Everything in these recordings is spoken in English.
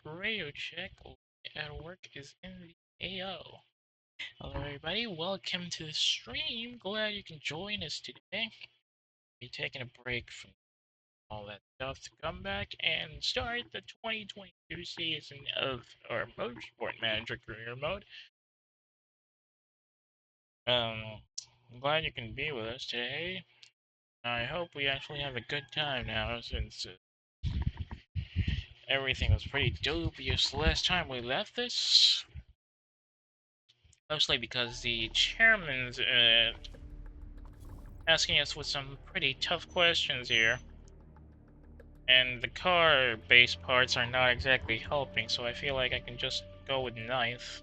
radio check. At work is in the AO. Hello, everybody. Welcome to the stream. Glad you can join us today. We're taking a break from all that stuff to come back and start the 2022 season of our Motorsport Manager career mode. I'm glad you can be with us today. I hope we actually have a good time now, since everything was pretty dubious the last time we left this. Mostly because the chairman's asking us with some pretty tough questions here. And the car base parts are not exactly helping, so I feel like I can just go with 9th.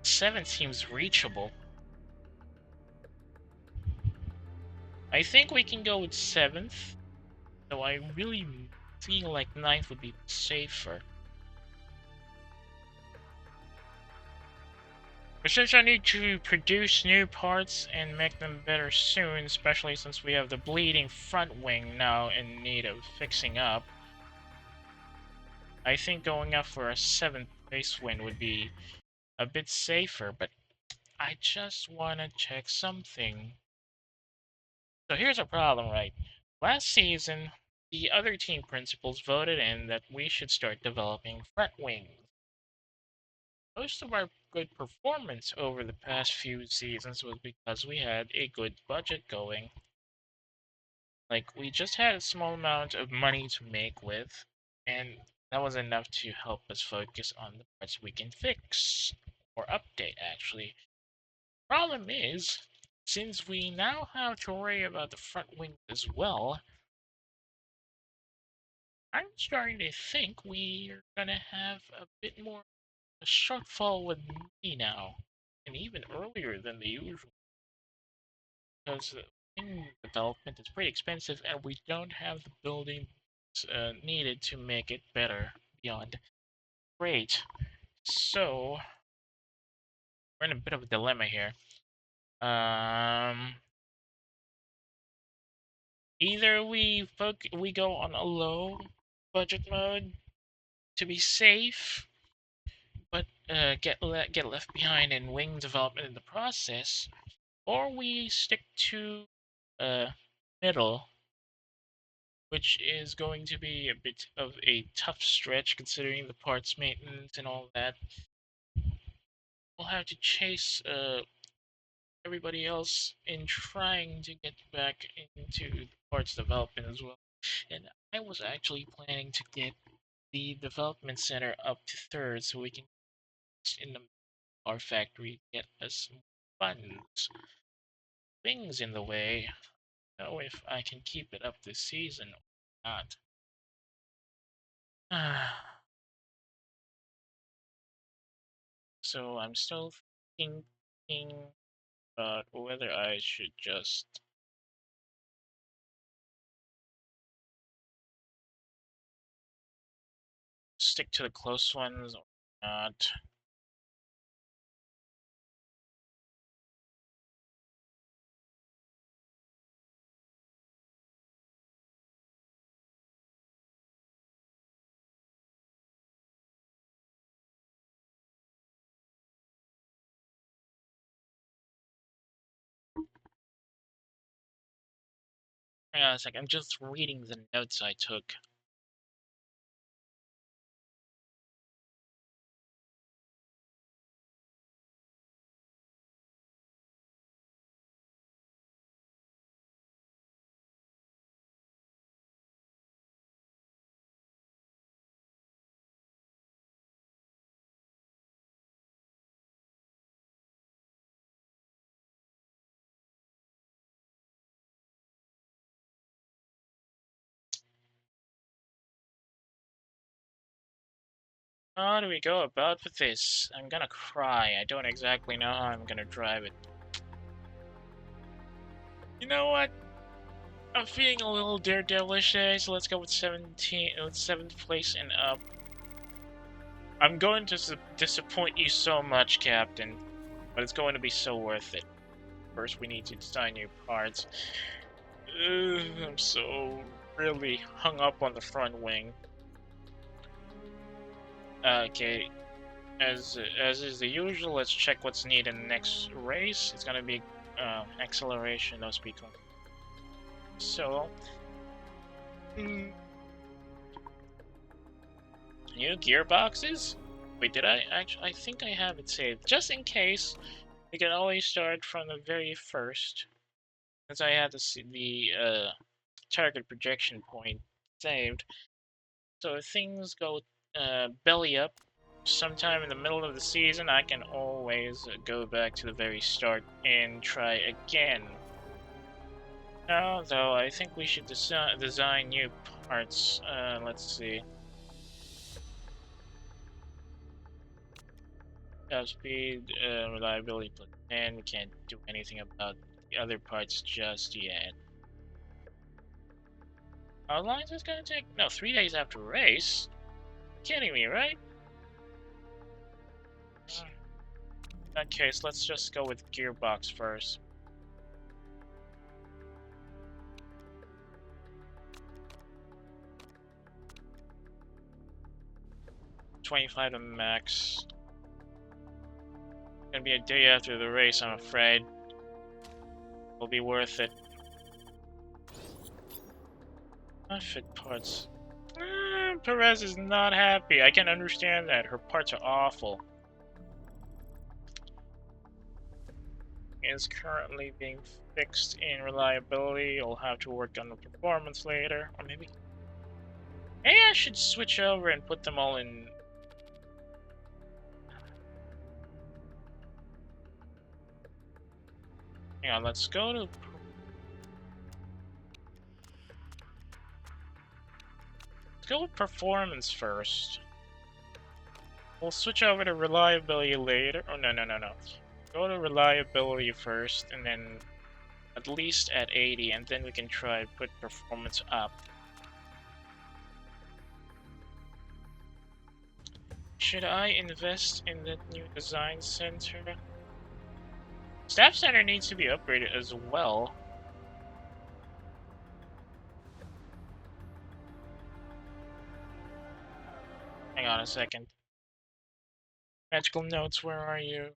7th seems reachable. I think we can go with 7th, though I really feel like 9th would be safer. But since I need to produce new parts and make them better soon, especially since we have the bleeding front wing now in need of fixing up, I think going up for a 7th place win would be a bit safer, but I just want to check something. So here's a problem, right? Last season, the other team principals voted in that we should start developing front wings. Most of our good performance over the past few seasons was because we had a good budget going. Like, we just had a small amount of money to make with, and that was enough to help us focus on the parts we can fix. Or update, actually. Problem is, since we now have to worry about the front wing as well, I'm starting to think we're gonna have a bit more a shortfall with me now, and even earlier than the usual, because wing development is pretty expensive, and we don't have the buildings needed to make it better beyond great. So we're in a bit of a dilemma here. Either we go on a low budget mode to be safe, but get left behind in wing development in the process, or we stick to middle, which is going to be a bit of a tough stretch considering the parts maintenance and all that. We'll have to chase everybody else in trying to get back into the parts development as well. And I was actually planning to get the development center up to 3rd so we can in our factory get us some funds. Things in the way. Know if I can keep it up this season or not. So I'm still thinking about whether I should just stick to the close ones or not. Hang on a sec, I'm just reading the notes I took. How do we go about with this? I'm gonna cry. I don't exactly know how I'm gonna drive it. You know what? I'm feeling a little daredevilish today, so let's go with 7th place and up. I'm going to disappoint you so much, Captain, but it's going to be so worth it. First, we need to design new parts. I'm so really hung up on the front wing. Okay, as is the usual, let's check what's needed in the next race. It's gonna be acceleration, no speed control. So, new gearboxes? Wait, did I actually? I think I have it saved. Just in case, we can always start from the very first. Since I had to see the target projection point saved. So if things go belly up sometime in the middle of the season, I can always go back to the very start and try again. Now, though, I think we should design new parts. Let's see. Top speed, reliability plus 10. We can't do anything about the other parts just yet. How long is this gonna take? No, 3 days after race? Kidding me, right? In that case, let's just go with gearbox first. $25 to max. Gonna be a day after the race, I'm afraid. Will be worth it. Fit parts. Perez is not happy. I can understand that. Her parts are awful. Is currently being fixed in reliability. I'll have to work on the performance later. Or maybe I should switch over and put them all in. Hang on, let's go to with performance first. We'll switch over to reliability later. Oh, no. Go to reliability first, and then at least at 80, and then we can try to put performance up. Should I invest in the new design center? Staff center needs to be upgraded as well. Hang on a second. Magical notes, where are you?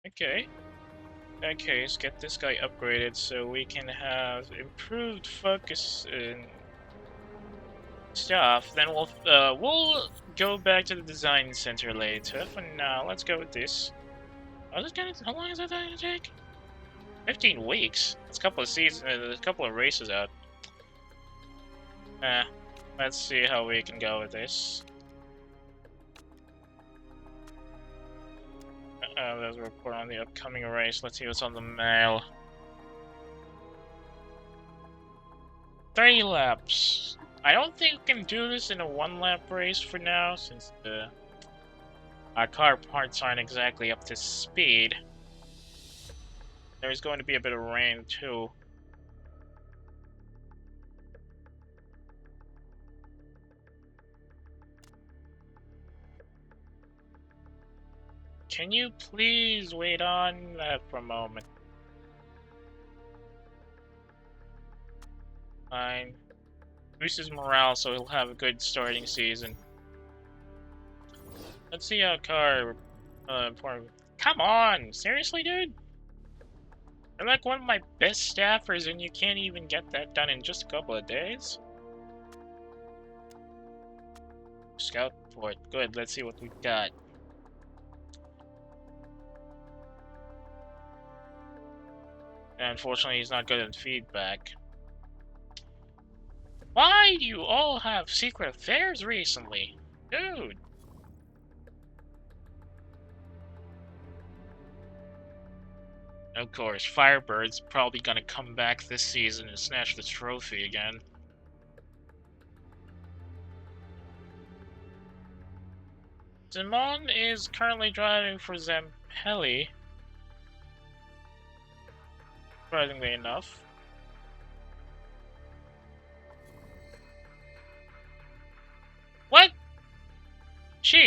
Okay. In that case, get this guy upgraded so we can have improved focus and stuff. Then we'll go back to the design center later. For now, let's go with this. How long is that gonna take? 15 weeks. It's a couple of seasons. There's a couple of races out. Let's see how we can go with this. There's a report on the upcoming race. Let's see what's on the mail. 3 laps. I don't think we can do this in a 1-lap race for now, since our car parts aren't exactly up to speed. There's going to be a bit of rain, too. Can you please wait on that for a moment? Fine. Boosts his morale so he'll have a good starting season. Let's see how car... Come on! Seriously, dude? You're like one of my best staffers and you can't even get that done in just a couple of days? Scout report. Good, let's see what we've got. Unfortunately, he's not good at feedback. Why do you all have secret affairs recently? Dude! Of course, Firebird's probably gonna come back this season and snatch the trophy again. Simon is currently driving for Zampelli. Surprisingly enough.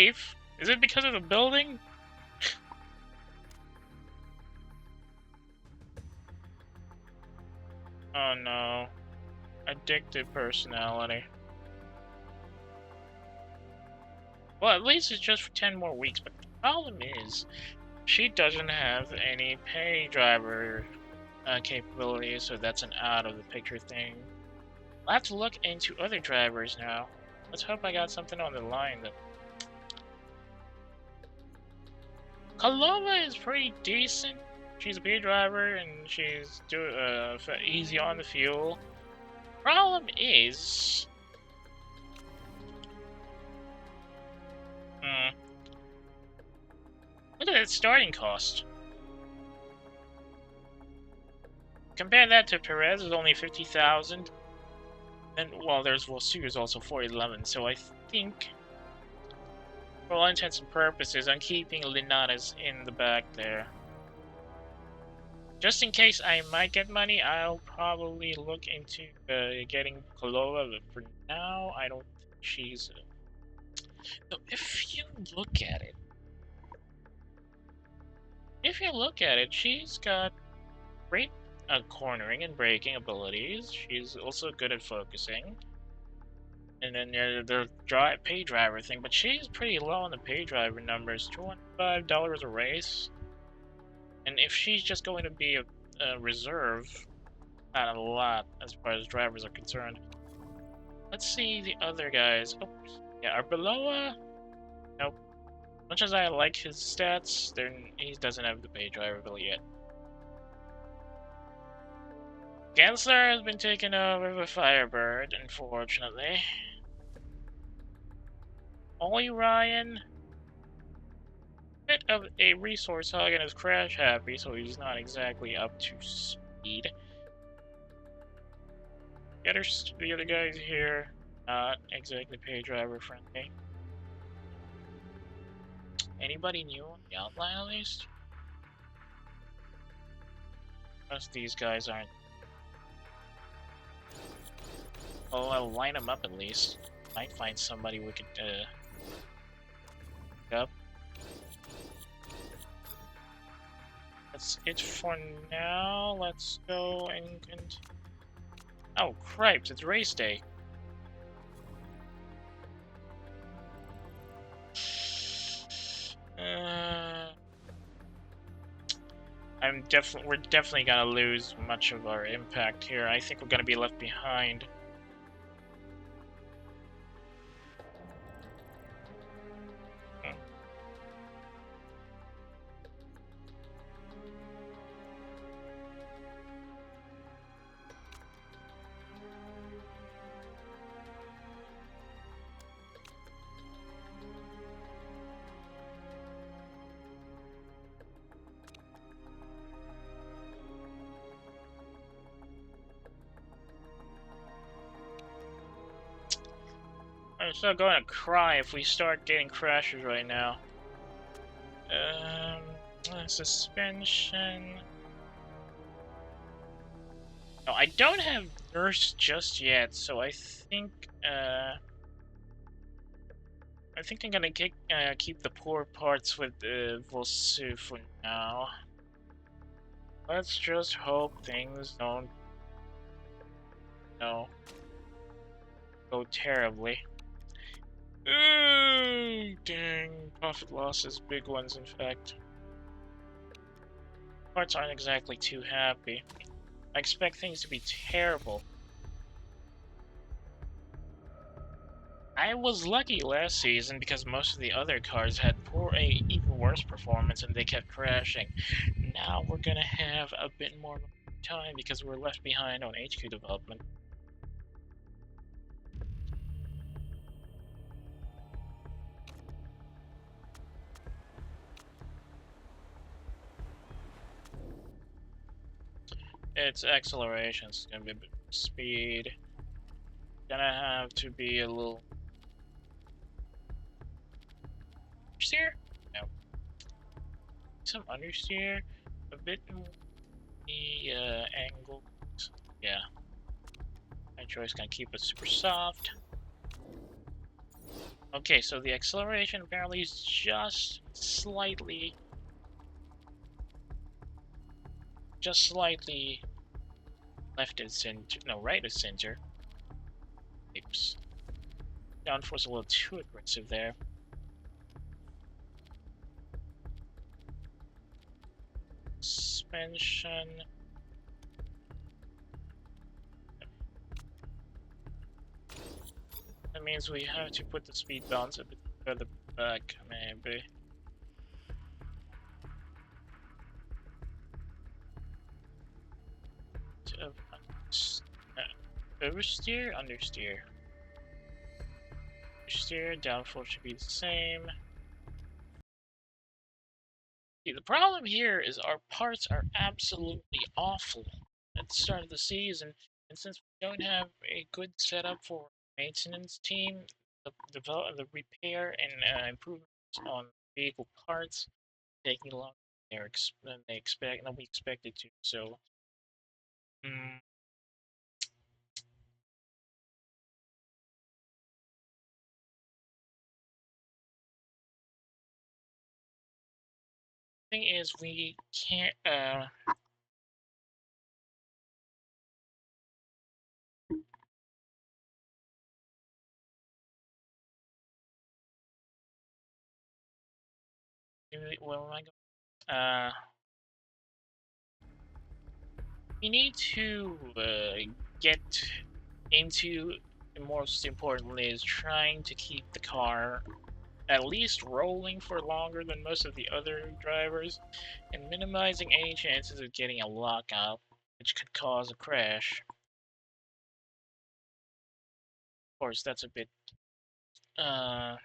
safe? Is it because of the building? Oh no. Addictive personality. Well, at least it's just for 10 more weeks, but the problem is, she doesn't have any pay driver capabilities, so that's an out of the picture thing. I'll have to look into other drivers now. Let's hope I got something on the line that... Kalova is pretty decent. She's a pay driver and she's easy on the fuel. Problem is... Look at that starting cost. Compare that to Perez, is only 50,000. And well, there's Vosu's also 411. So I think, for all intents and purposes, I'm keeping Linares in the back there. Just in case I might get money, I'll probably look into getting Kalova, but for now, I don't think she's... So if you look at it, she's got great cornering and braking abilities. She's also good at focusing. And then the pay driver thing, but she's pretty low on the pay driver numbers. $25 a race. And if she's just going to be a reserve, not a lot as far as drivers are concerned. Let's see the other guys. Oh, yeah, Arbeloa. Nope. Much as I like his stats, he doesn't have the pay driver ability yet. Gensler has been taken over by Firebird, unfortunately. Only Ryan, bit of a resource hog and is crash happy, so he's not exactly up to speed. The other guys here, not exactly pay driver friendly. Anybody new on the outline at least? Most of these guys aren't. Oh, I'll line them up at least. Might find somebody we could pick up. That's it for now. Let's go and oh, cripes, it's race day. We're definitely gonna lose much of our impact here. I think we're gonna be left behind. I'm still going to cry if we start getting crashes right now. Suspension. No, I don't have nurse just yet, so I think I'm gonna keep the poor parts with Vosu for now. Let's just hope things don't, go terribly. Ooh, dang, profit losses, big ones in fact. Parts aren't exactly too happy. I expect things to be terrible. I was lucky last season because most of the other cars had even worse performance and they kept crashing. Now we're gonna have a bit more time because we're left behind on HQ development. It's acceleration, it's gonna be a bit more speed. Gonna have to be a little understeer? No. Some understeer, a bit more the angle. Yeah. My choice gonna keep it super soft. Okay, so the acceleration apparently is just slightly left of center, no, right of center. Oops. Downforce a little too aggressive there. Suspension. That means we have to put the speed balance a bit further back, maybe. Oversteer, understeer. Oversteer, downforce should be the same. See, the problem here is our parts are absolutely awful at the start of the season, and since we don't have a good setup for maintenance team, the repair and improvements on vehicle parts taking longer than we expected to. So, mm, thing is we can't. Where am I going? We need to get into, and most importantly, is trying to keep the car at least rolling for longer than most of the other drivers, and minimizing any chances of getting a lockout, which could cause a crash. Of course, that's a bit, I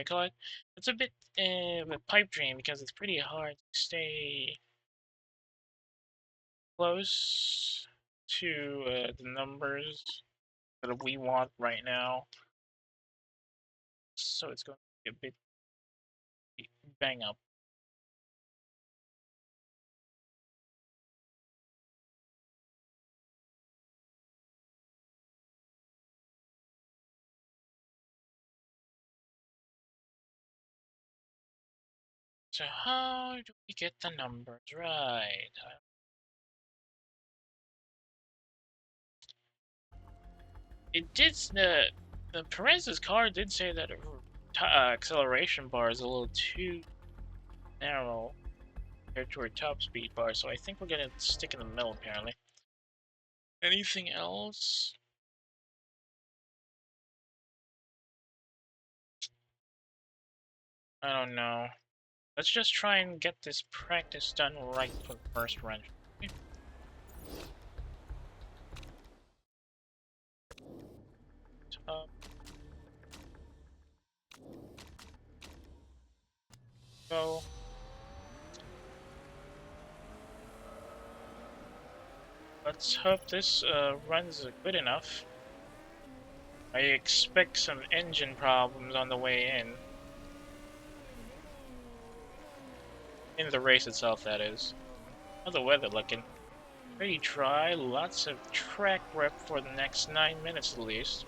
call it, it's a bit of a pipe dream because it's pretty hard to stay close to the numbers that we want right now. So it's going to be a bit bang up. So how do we get the numbers right? It did. The Perez's car did say that acceleration bar is a little too narrow compared to our top speed bar, so I think we're gonna stick in the middle apparently. Anything else? I don't know. Let's just try and get this practice done right for the first run. Top. Go. Let's hope this runs good enough. I expect some engine problems on the way in. In the race itself, that is. How's the weather looking? Pretty dry, lots of track rep for the next 9 minutes at least.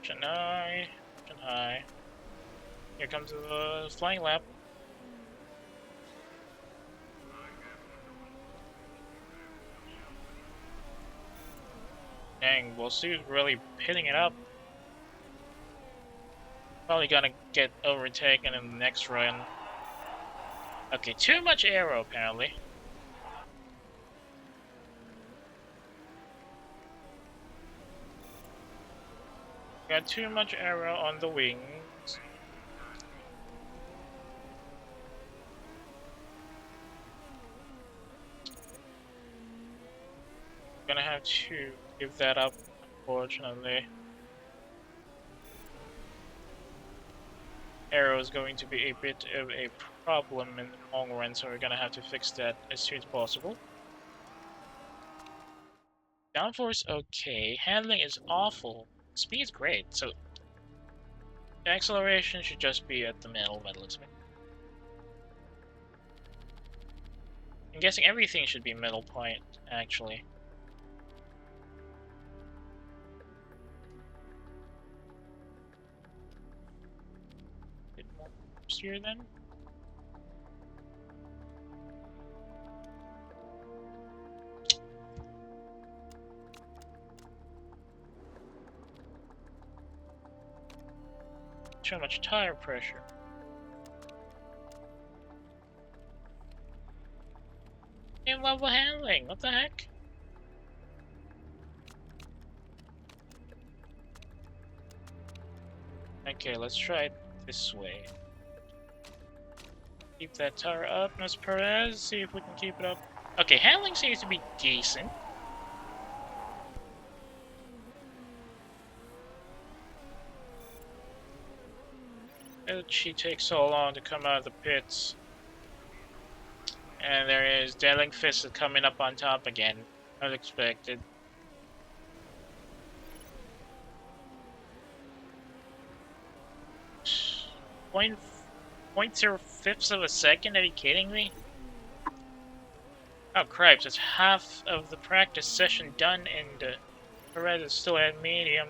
Chennai, Chennai. Here comes the flying lap. Dang, we'll see who's really pitting it up. Probably gonna get overtaken in the next run. Okay, too much aero apparently. Got too much aero on the wings. Gonna have to give that up, unfortunately. Aero is going to be a bit of a problem in the long run, so we're gonna have to fix that as soon as possible. Downforce okay, handling is awful, speed's great, so the acceleration should just be at the middle, let's make. I'm guessing everything should be middle point, actually. Bit more here then. Too much tire pressure. Same level handling, what the heck? Okay, let's try it this way. Keep that tire up, Miss Perez. See if we can keep it up. Okay, handling seems to be decent. Why did she take so long to come out of the pits? And there is Deadling Fist coming up on top again. Unexpected. 0.05 of a second? Are you kidding me? Oh cripes, it's half of the practice session done and Perez is still at medium.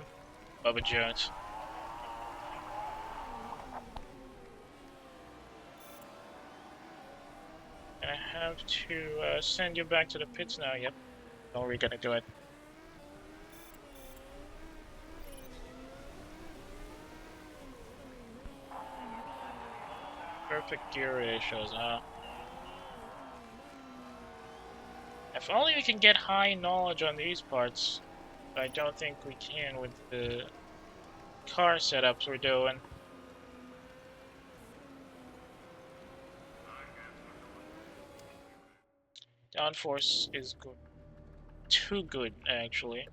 Bubba Jones. I have to send you back to the pits now, yep. How are we gonna do it? Perfect gear ratios, huh? If only we can get high knowledge on these parts, but I don't think we can with the car setups we're doing. Downforce is good. Too good, actually.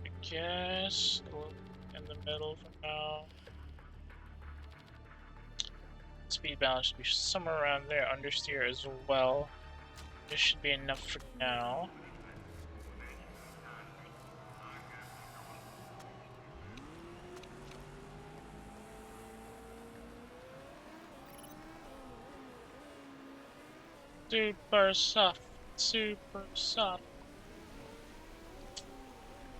I guess a little in the middle for now. Speed balance should be somewhere around there. Understeer as well. This should be enough for now. Super soft. Super soft.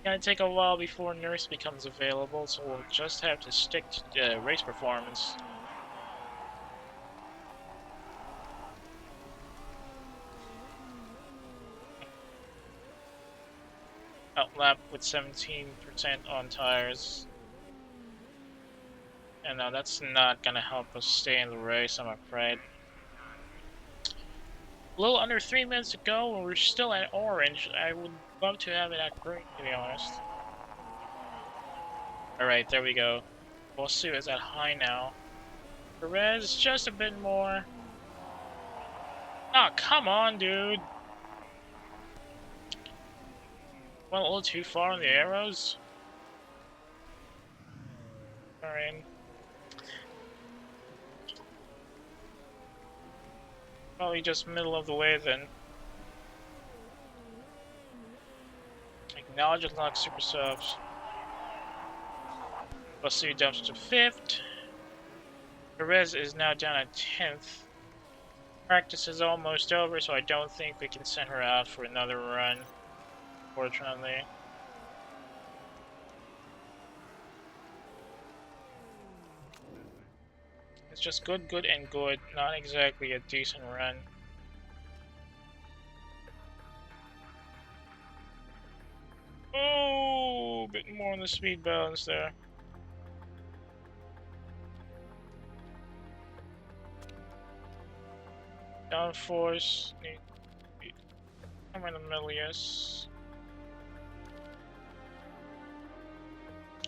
Gonna take a while before Nurse becomes available, so we'll just have to stick to race performance. Outlap with 17% on tires. And now that's not gonna help us stay in the race, I'm afraid. A little under 3 minutes to go, and we're still at orange. I would love to have it at green, to be honest. Alright, there we go. Bosu is at high now. Perez, just a bit more. Oh, come on, dude. Went a little too far on the arrows. Alright. Probably just middle of the way then. Acknowledge unlock super subs. Bosu dumps to 5th. Perez is now down at 10th. Practice is almost over, so I don't think we can send her out for another run, fortunately. It's just good, good, and good. Not exactly a decent run. Oh, a bit more on the speed balance there. Downforce, I'm in the middle, yes.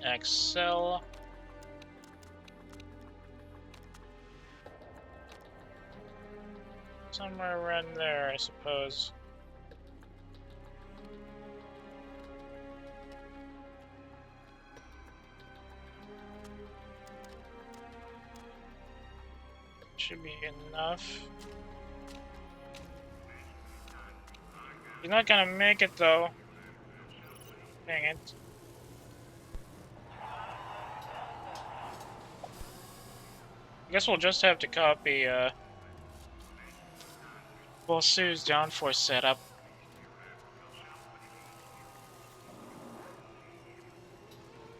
Excel. Somewhere around there, I suppose. Should be enough. He's not gonna make it though. Dang it. I guess we'll just have to copy Well, Sue's downforce setup.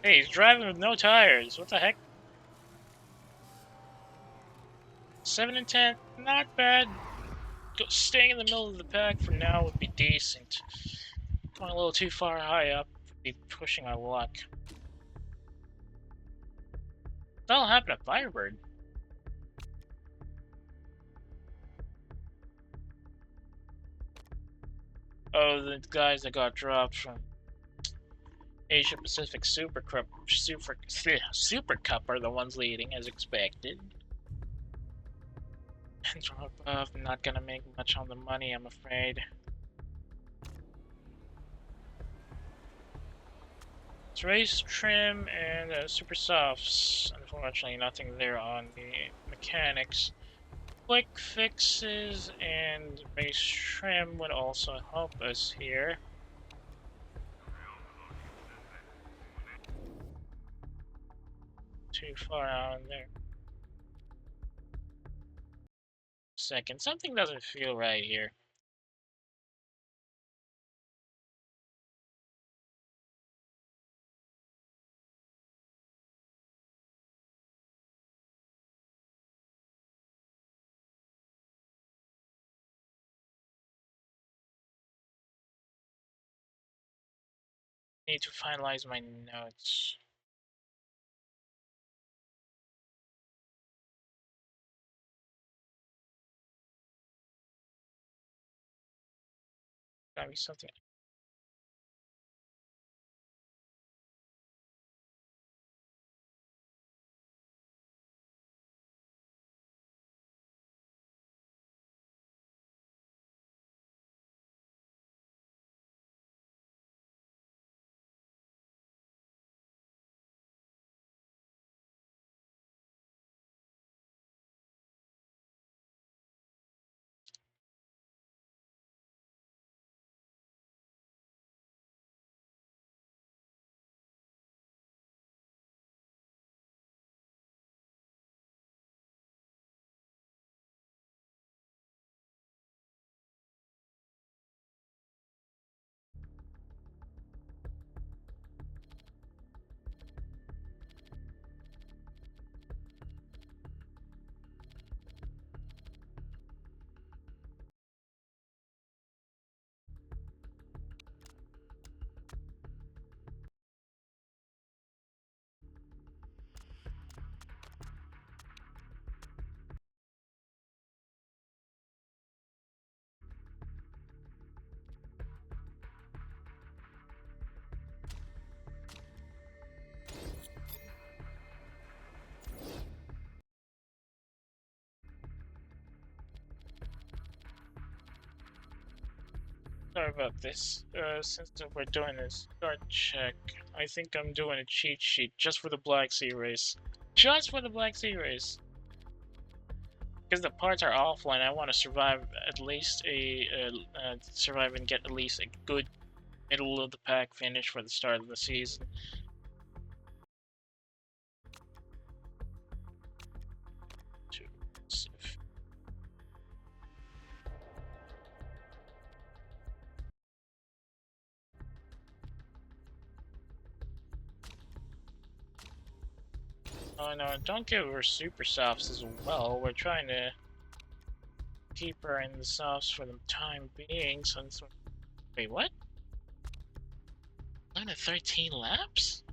Hey, he's driving with no tires. What the heck? 7 and 10, not bad. Staying in the middle of the pack for now would be decent. Going a little too far high up would be pushing our luck. That'll happen at Firebird. Oh, the guys that got dropped from Asia Pacific Super Cup are the ones leading, as expected. And from above, I'm not gonna make much on the money, I'm afraid. It's race trim and super softs. Unfortunately, nothing there on the mechanics. Quick fixes and race trim would also help us here. Too far out there. Second, something doesn't feel right here. Need to finalize my notes. Gotta be something. Sorry about this. Since we're doing a start check, I think I'm doing a cheat sheet just for the Black Sea race. Just for the Black Sea race. Because the parts are offline, I want to survive at least survive and get at least a good middle of the pack finish for the start of the season. Oh no, don't give her super softs as well. We're trying to keep her in the softs for the time being, since... Wait, what? 9 to 13 laps?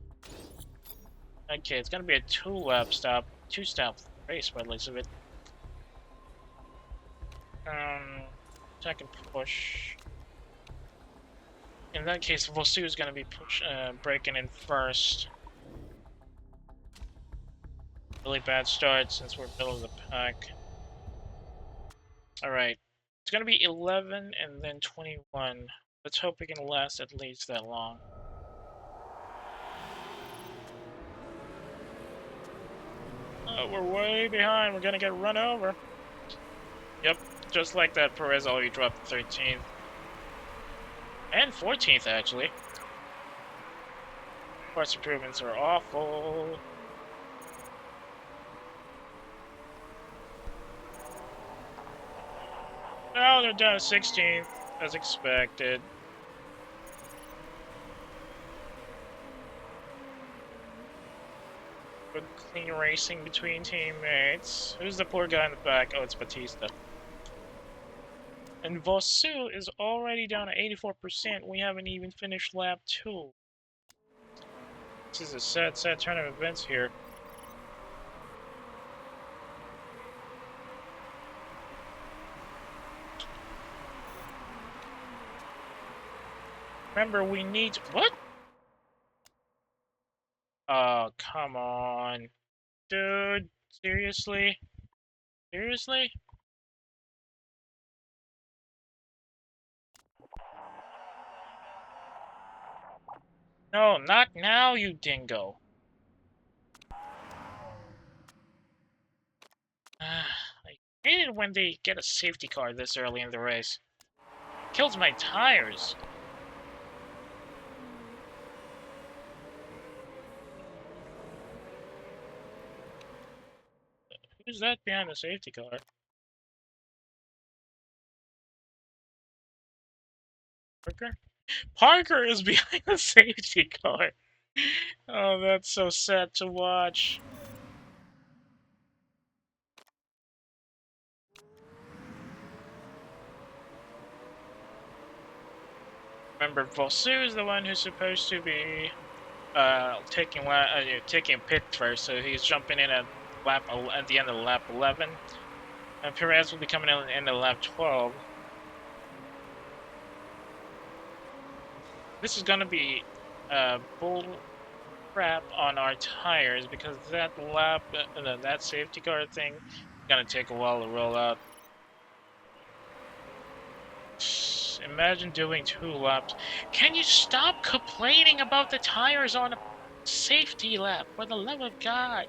Okay, it's gonna be a two-stop race by the looks of it. Second push. In that case, Vosu is gonna be breaking in first. Really bad start since we're middle of the pack. Alright. It's gonna be 11 and then 21. Let's hope we can last at least that long. We're way behind. We're gonna get run over. Yep, just like that, Perez already dropped 13th. And 14th, actually. Parts improvements are awful. Well, they're down to 16th, as expected. Good clean racing between teammates. Who's the poor guy in the back? Oh, it's Batista. And Vosu is already down to 84%. We haven't even finished lap 2. This is a sad turn of events here. Remember, we need... What? Oh, come on. Dude, seriously? Seriously? No, not now, you dingo. I hate it when they get a safety car this early in the race. Kills my tires. Who's that behind the safety car? Parker? Parker is behind the safety car. Oh, that's so sad to watch. Remember, Vosu is the one who's supposed to be taking pit first, so he's jumping in at the end of lap 11, and Perez will be coming in at the end of lap 12. This is gonna be bull crap on our tires because that that safety car thing is gonna take a while to roll out. Imagine doing 2 laps. Can you stop complaining about the tires on a safety lap, for the love of God?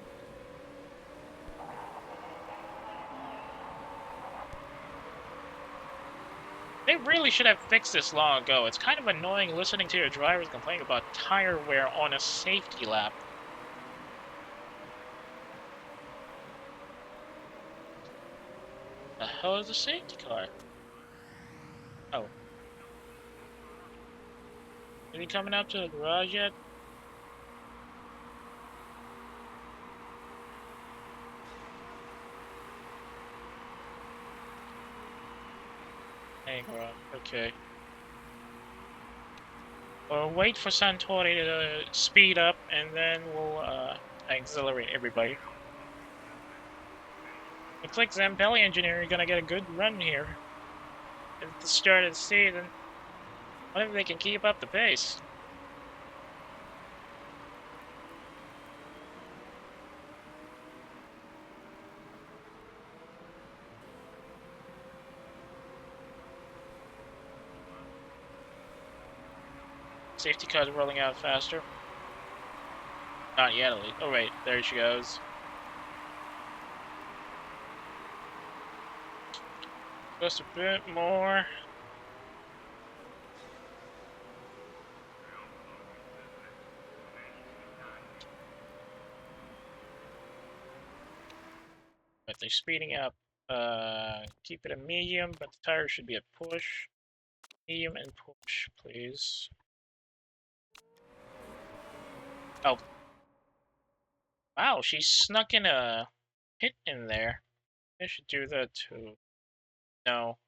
They really should have fixed this long ago. It's kind of annoying listening to your drivers complain about tire wear on a safety lap. The hell is a safety car? Oh. Is he coming up to the garage yet? Hey, garage. Okay. We'll wait for Santori to speed up, and then we'll accelerate everybody. Looks like Zambelli Engineering are gonna get a good run here at the start of the season. What if they can keep up the pace? Safety car's rolling out faster. Not yet, at least. Oh, wait, there she goes. Just a bit more. But they're speeding up. Keep it a medium, but the tire should be a push. Medium and push, please. Oh. Wow, she snuck in a hit in there. I should do that too. No.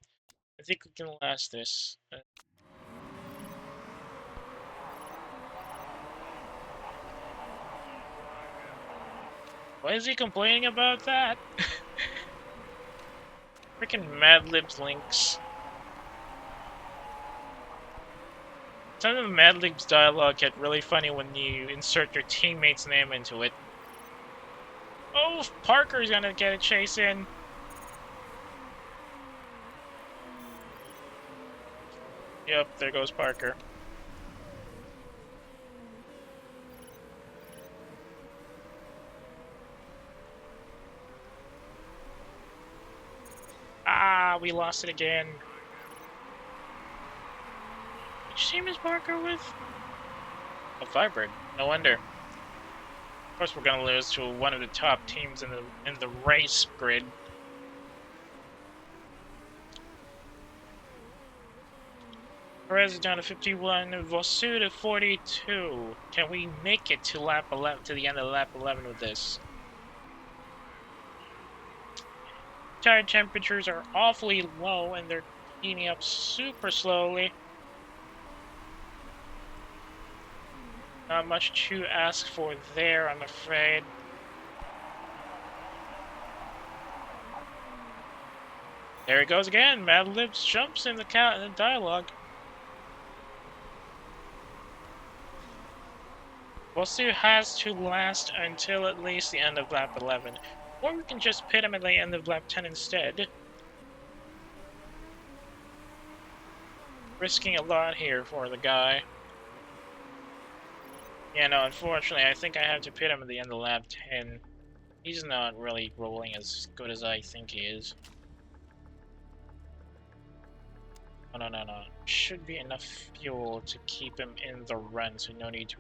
I think we can last this. Why is he complaining about that? Freaking Mad Libs links. Some of the Mad Libs dialogue get really funny when you insert your teammate's name into it. Oh, Parker's gonna get a chase in. Yep, there goes Parker. Ah, we lost it again. Which team is Parker with? Oh, Firebird. No wonder. Of course, we're gonna lose to one of the top teams in the race grid. Perez is down to 51, Vosu to 42. Can we make it to lap 11, to the end of lap 11 with this? Tire temperatures are awfully low and they're heating up super slowly. Not much to ask for there, I'm afraid. There he goes again. Mad Libs jumps in the dialogue. Vosu has to last until at least the end of lap 11. Or we can just pit him at the end of lap 10 instead. Risking a lot here for the guy. Yeah, no, unfortunately, I think I have to pit him at the end of lap 10. He's not really rolling as good as I think he is. Oh, no. Should be enough fuel to keep him in the run, so no need to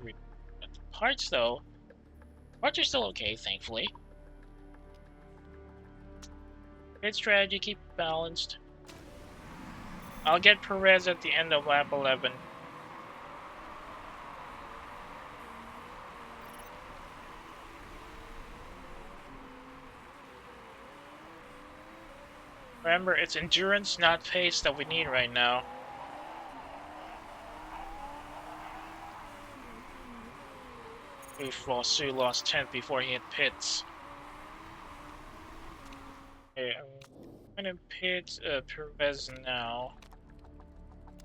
parts, though. Parts are still okay, thankfully. Good strategy, keep it balanced. I'll get Perez at the end of lap 11. Remember, it's endurance, not pace, that we need right now. Oof, Sue lost 10th before he hit pits. Okay, I'm gonna pit Perez now.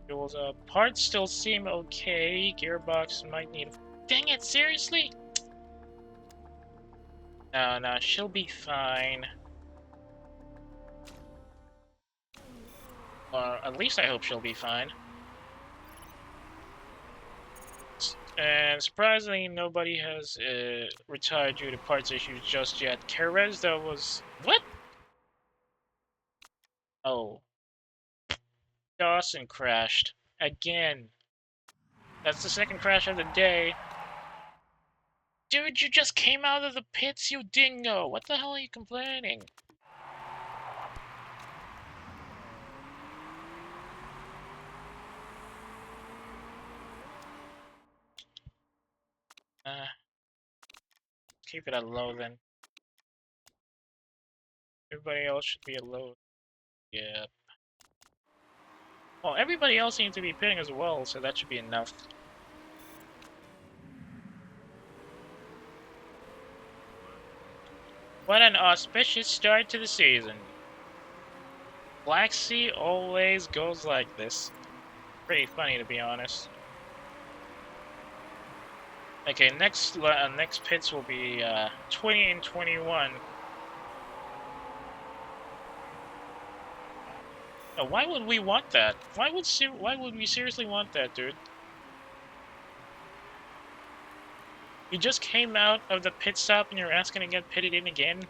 Fuels up. Parts still seem okay. Gearbox might need. Dang it, seriously? No, she'll be fine. Or at least I hope she'll be fine. And surprisingly, nobody has retired due to parts issues just yet. Perez, though, was... What? Oh. Dawson crashed. Again. That's the second crash of the day. Dude, you just came out of the pits, you dingo! What the hell are you complaining? Keep it at low then. Everybody else should be at low. Yeah. Well, everybody else seems to be pitting as well, so that should be enough. What an auspicious start to the season. Black Sea always goes like this. Pretty funny, to be honest. Okay, next pits will be 20 and 21. Now, why would we want that? Why would we seriously want that, dude? You just came out of the pit stop and you're asking to get pitted in again?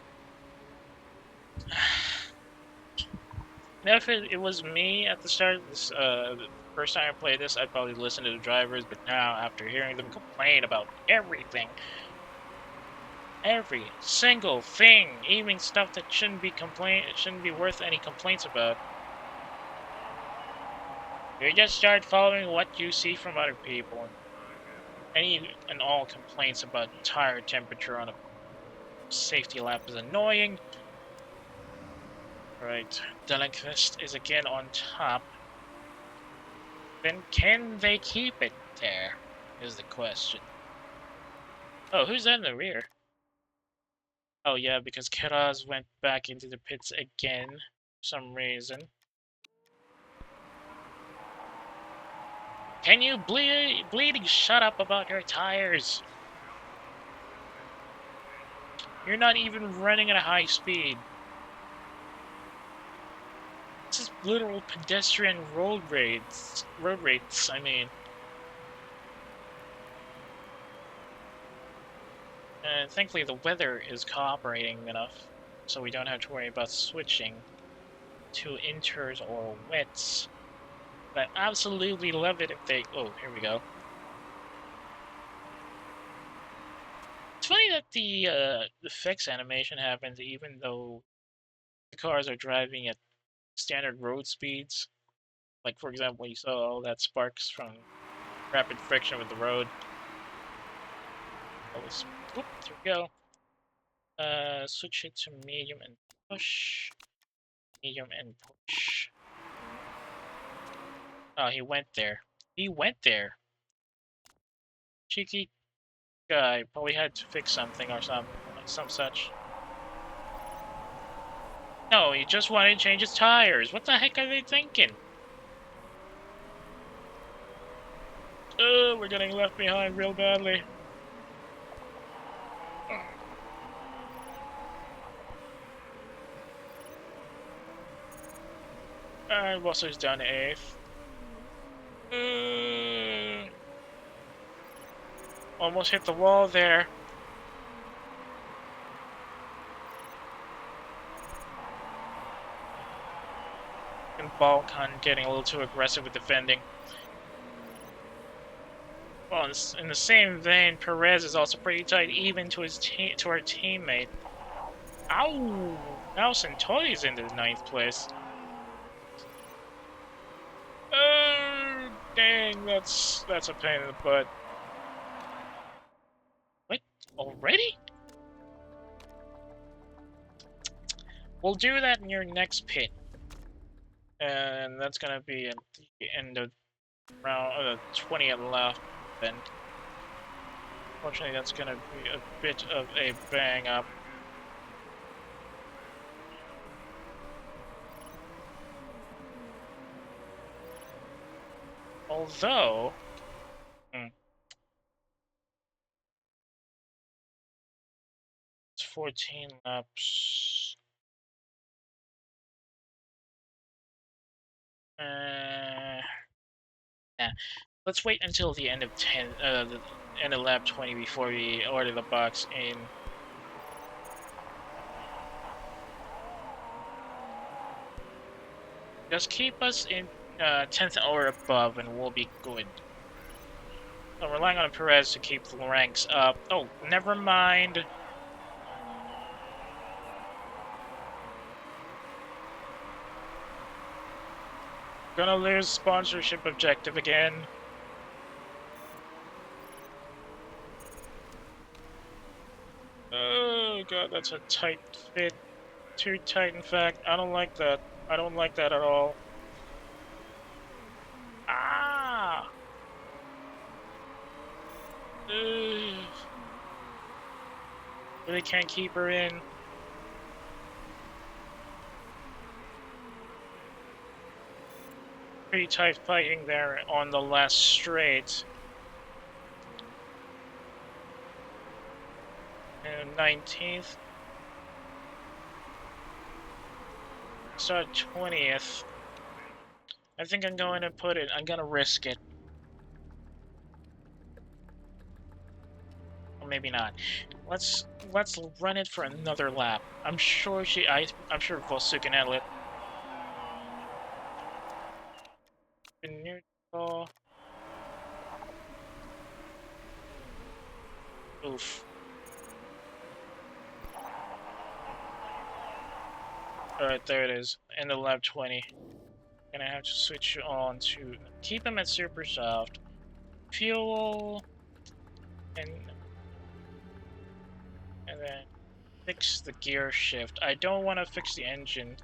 Now, if it was me at the start of this, the first time I played this, I'd probably listen to the drivers, but now, after hearing them complain about everything, every single thing, even stuff that shouldn't be worth any complaints about, you just start following what you see from other people. Any and all complaints about tire temperature on a safety lap is annoying. Right, Delenquist is again on top. Then can they keep it there, is the question. Oh, who's that in the rear? Oh yeah, because Keraz went back into the pits again for some reason. Can you bleeding shut up about your tires? You're not even running at a high speed. This is literal pedestrian road rates, I mean. And thankfully the weather is cooperating enough, so we don't have to worry about switching to inters or wets. But I absolutely love it if they... Oh, here we go. It's funny that the fix animation happens even though the cars are driving at standard road speeds. Like, for example, you saw all that sparks from rapid friction with the road. Always, whoop, here we go. Switch it to medium and push. Medium and push. Oh, he went there. He went there. Cheeky guy. Probably had to fix something or some such. No, he just wanted to change his tires. What the heck are they thinking? We're getting left behind real badly. Alright, Russell's down to 8th. Almost hit the wall there. And Balkan getting a little too aggressive with defending. Well, in the same vein, Perez is also pretty tight, even to to our teammate. Ow! Now Santori's into the 9th place. Oh, dang! That's a pain in the butt. What? Already? We'll do that in your next pit, and that's gonna be at the end of round 20th lap. Then, fortunately, that's gonna be a bit of a bang up. Although, it's 14 laps. Yeah. Let's wait until the end of the end of lap 20 before we order the box in. Just keep us in 10th or above, and we'll be good. I'm relying on Perez to keep the ranks up. Oh, never mind. Gonna lose sponsorship objective again. Oh god, that's a tight fit. Too tight, in fact. I don't like that. I don't like that at all. Ah! Really can't keep her in. Pretty tight fighting there on the last straight. And 19th. Start 20th. I think I'm going to put it. I'm gonna risk it. Or maybe not. Let's run it for another lap. I'm sure I'm sure Vosu can handle it. Neutral. Oof. Alright, there it is. End of lap 20. Gonna have to switch on to keep them at super soft. Fuel and then fix the gear shift. I don't want to fix the engine.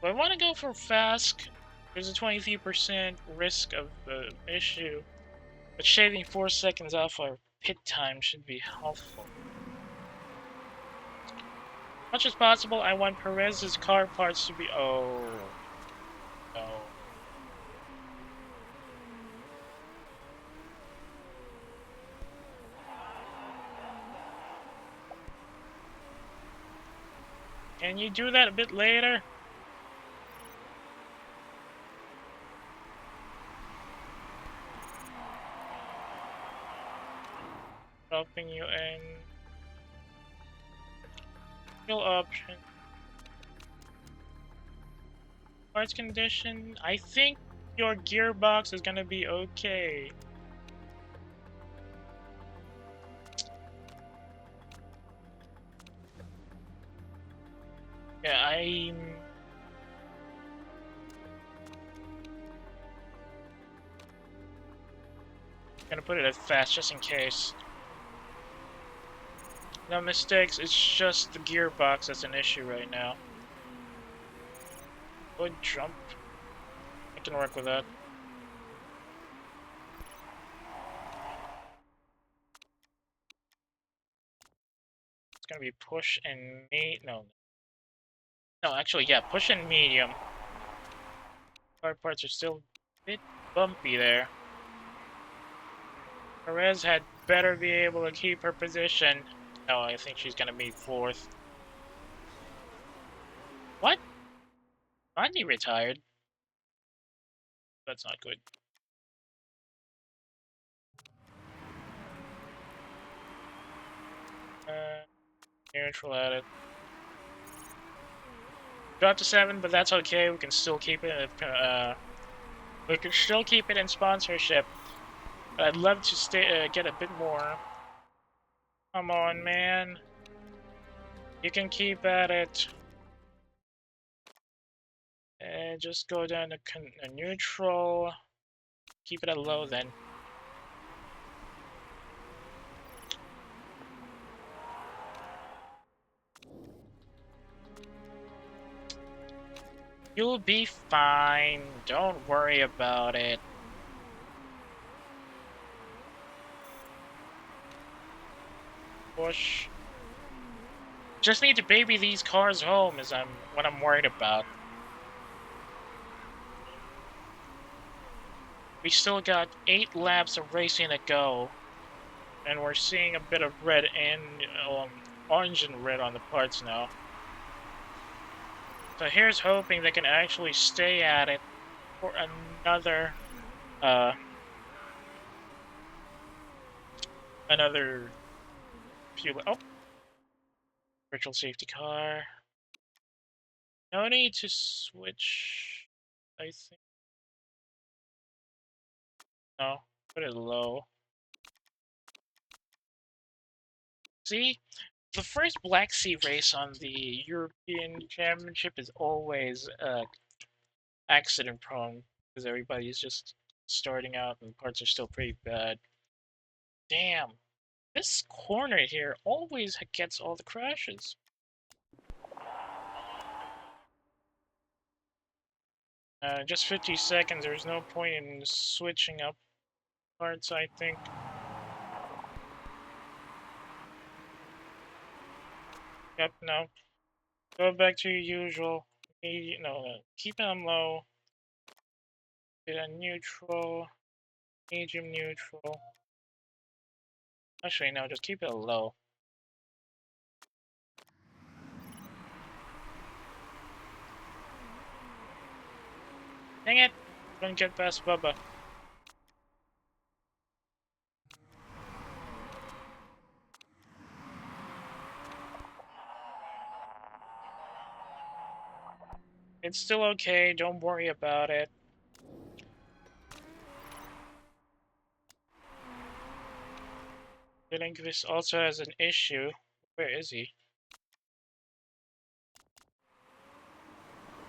But I want to go for fast. There's a 23% risk of the issue. But shaving 4 seconds off our pit time should be helpful. As much as possible, I want Perez's car parts to be... Oh... No. Can you do that a bit later? Dropping you in. Fuel option. Parts condition. I think your gearbox is gonna be okay. Yeah, Gonna put it at fast just in case. No mistakes, it's just the gearbox that's an issue right now. Good jump. I can work with that. It's gonna be push and no. No, actually, yeah, push and medium. Car parts are still a bit bumpy there. Perez had better be able to keep her position. No, I think she's gonna be 4th. What? Rodney retired? That's not good. Neutral at it. Dropped to 7, but that's okay. We can still keep it. We can still keep it in sponsorship. But I'd love to stay, get a bit more. Come on, man. You can keep at it. Just go down to neutral. Keep it at low then. You'll be fine. Don't worry about it. Push. Just need to baby these cars home is what I'm worried about. We still got 8 laps of racing to go. And we're seeing a bit of red and orange and red on the parts now. So here's hoping they can actually stay at it for another few. Oh, virtual safety car. No need to switch. I think. No, put it low. See, the first Black Sea race on the European Championship is always accident prone because everybody's just starting out and parts are still pretty bad. Damn, this corner here always gets all the crashes. Just 50 seconds, there's no point in switching up parts, I think. Yep, no. Go back to your usual. Keep it on low. Get a neutral. Medium neutral. Actually, no, just keep it low. Dang it! Don't get past Bubba. It's still okay, don't worry about it. I think this also has an issue. Where is he?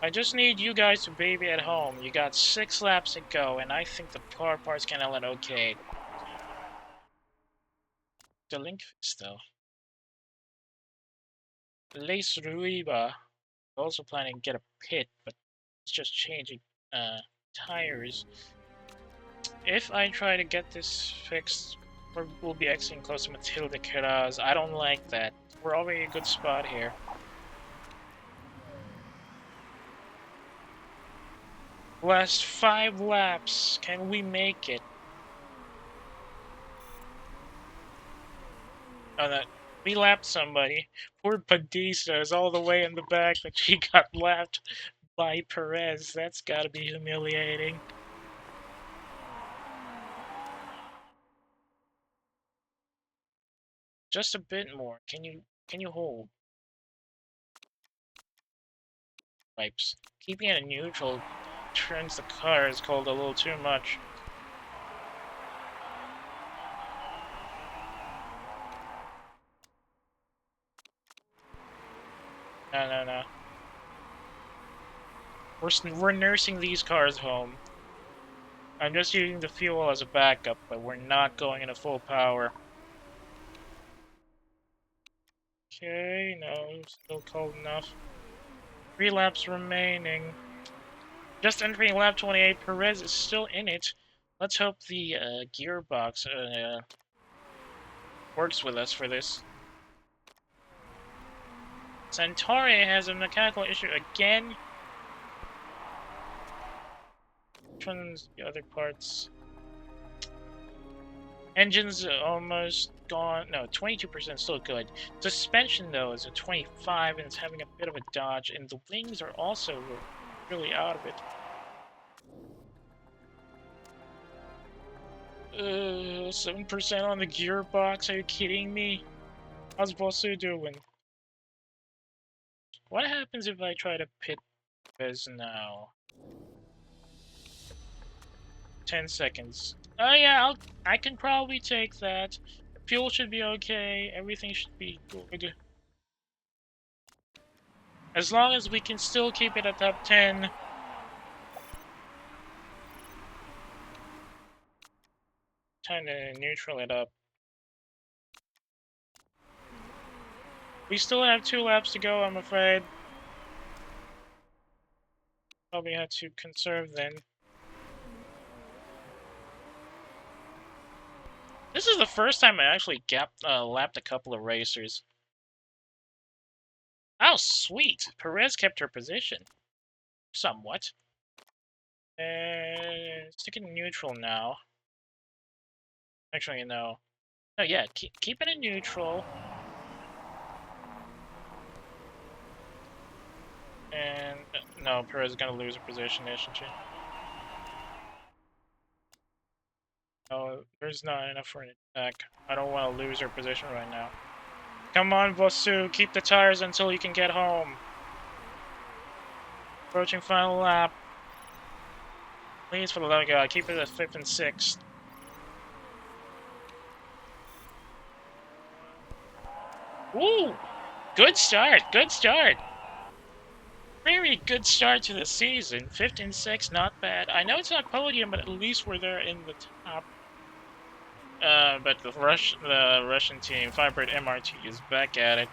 I just need you guys to baby at home. You got 6 laps to go, and I think the car parts can handle it okay. The link though. Lace Ruiba also planning to get a pit, but it's just changing tires. If I try to get this fixed, we'll be exiting close to Matilda Keras. I don't like that. We're already in a good spot here. Last 5 laps. Can we make it? Oh, that we lapped somebody. Poor Padista is all the way in the back, but she got lapped by Perez. That's gotta be humiliating. Just a bit more. Can you hold? Pipes. Keeping it in neutral turns the cars cold a little too much. No. We're nursing these cars home. I'm just using the fuel as a backup, but we're not going into full power. Okay, no, still cold enough. 3 laps remaining. Just entering lap 28, Perez is still in it. Let's hope the gearbox works with us for this. Centauri has a mechanical issue again. Which one's the other parts? Engine's almost gone. No, 22% still good. Suspension, though, is at 25 and it's having a bit of a dodge. And the wings are also really out of it. 7% on the gearbox. Are you kidding me? How's Bosu doing? What happens if I try to pit Perez now? 10 seconds. Oh yeah, I can probably take that. The fuel should be okay. Everything should be good. As long as we can still keep it at top 10. Time to neutral it up. We still have 2 laps to go, I'm afraid. Probably had to conserve then. This is the first time I actually lapped a couple of racers. Oh, sweet! Perez kept her position. Somewhat. Stick it in neutral now. Actually, no. Oh yeah, keep it in neutral. And no, Perez is gonna lose her position, isn't she? Oh, there's not enough for an attack. I don't want to lose her position right now. Come on, Vosu, keep the tires until you can get home. Approaching final lap. Please, for the love of God, keep it at 5th and 6th. Woo! Good start, good start. Very good start to the season. 5th and 6th, not bad. I know it's not podium, but at least we're there in the top. But the Russian team, Firebird MRT, is back at it.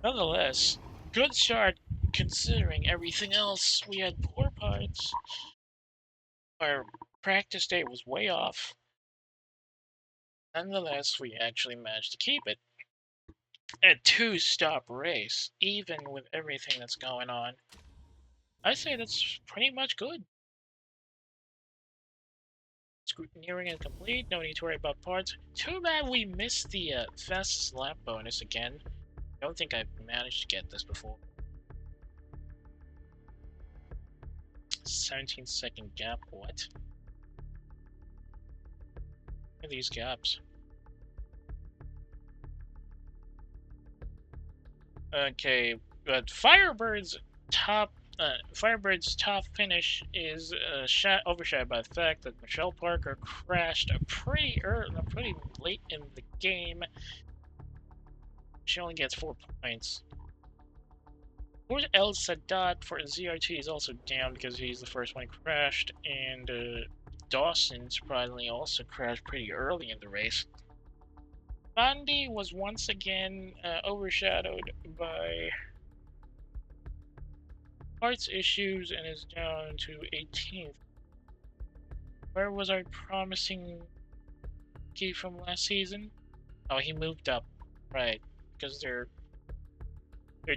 Nonetheless, good start considering everything else. We had poor parts. Our practice day was way off. Nonetheless, we actually managed to keep it. A 2-stop race, even with everything that's going on. I say that's pretty much good. Scrutineering is complete, no need to worry about parts. Too bad we missed the fastest lap bonus again. I don't think I've managed to get this before. 17-second gap, what? What are these gaps? Okay, but Firebird's top finish is overshadowed by the fact that Michelle Parker crashed pretty late in the game. She only gets 4 points. Poor El Sadat for ZRT is also down because he's the first one crashed, and Dawson surprisingly also crashed pretty early in the race. Bondi was once again overshadowed by parts issues and is down to 18th. Where was our promising key from last season? Oh, he moved up, right? Because their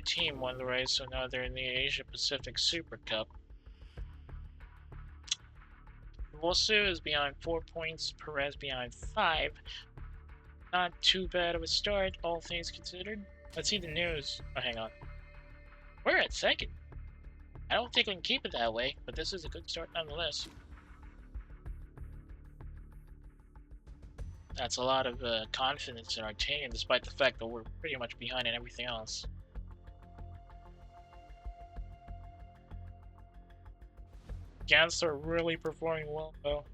team won the race, so now they're in the Asia Pacific Super Cup. Vosu is behind 4 points, Perez behind 5. Not too bad of a start, all things considered. Let's see the news. Oh, hang on. We're at 2nd. I don't think we can keep it that way, but this is a good start nonetheless. That's a lot of confidence in our team, despite the fact that we're pretty much behind in everything else. Gans are really performing well, though.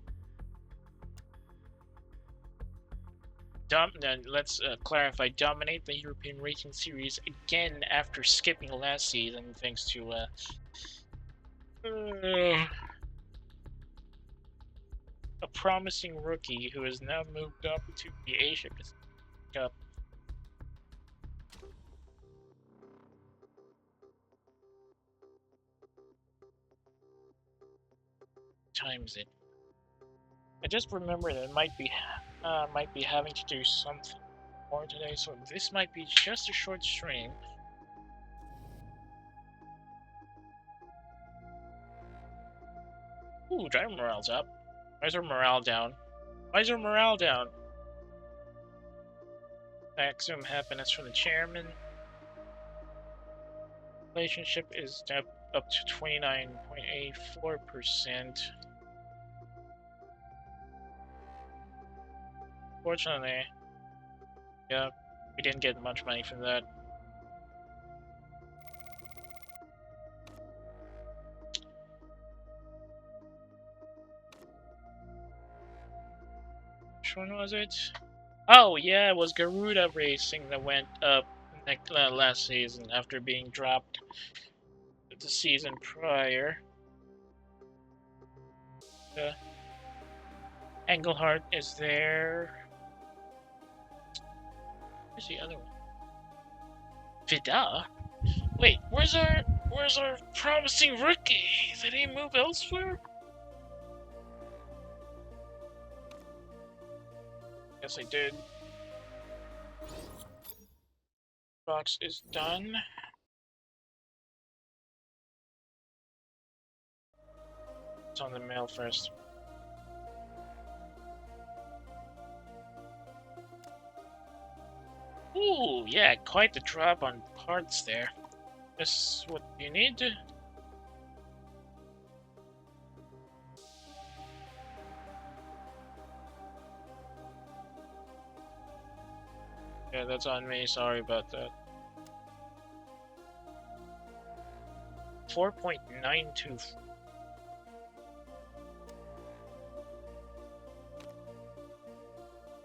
Let's clarify, dominate the European Racing Series again after skipping last season, thanks to a promising rookie who has now moved up to the Asia Pacific Cup. Times it. I just remembered that I might be having to do something more today, so this might be just a short stream. Ooh, driver morale's up. Why is our morale down? Why is our morale down? Maximum happiness from the chairman. Relationship is up to 29.84%. Fortunately, yeah, we didn't get much money from that. Which one was it? Oh yeah, it was Garuda Racing that went up last season after being dropped the season prior. Engelhardt is there. Where's the other one? Vida? Wait, where's our promising rookie? Did he move elsewhere? Yes, I did. Box is done. It's on the mail first. Ooh, yeah, quite the drop on parts there. This is what you need. Yeah, that's on me. Sorry about that. 4.92.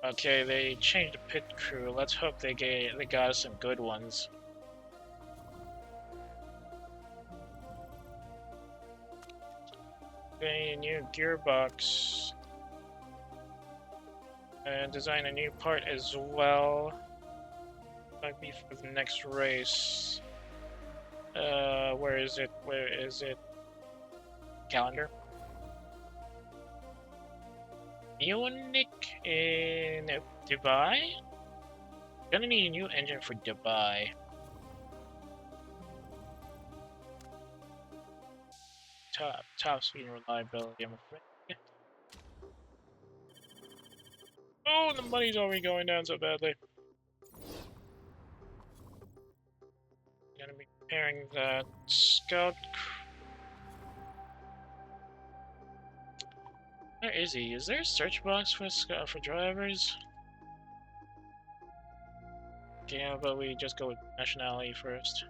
Okay, they changed the pit crew. Let's hope they got us some good ones. Okay, new gearbox. And design a new part as well. Might be for the next race. Where is it? Where is it? Calendar. Munich in Dubai? Gonna need a new engine for Dubai. Top speed and reliability, I'm afraid. Oh, the money's already going down so badly. Gonna be repairing that scout. Where is he? Is there a search box for drivers? Okay, how about we just go with nationality first?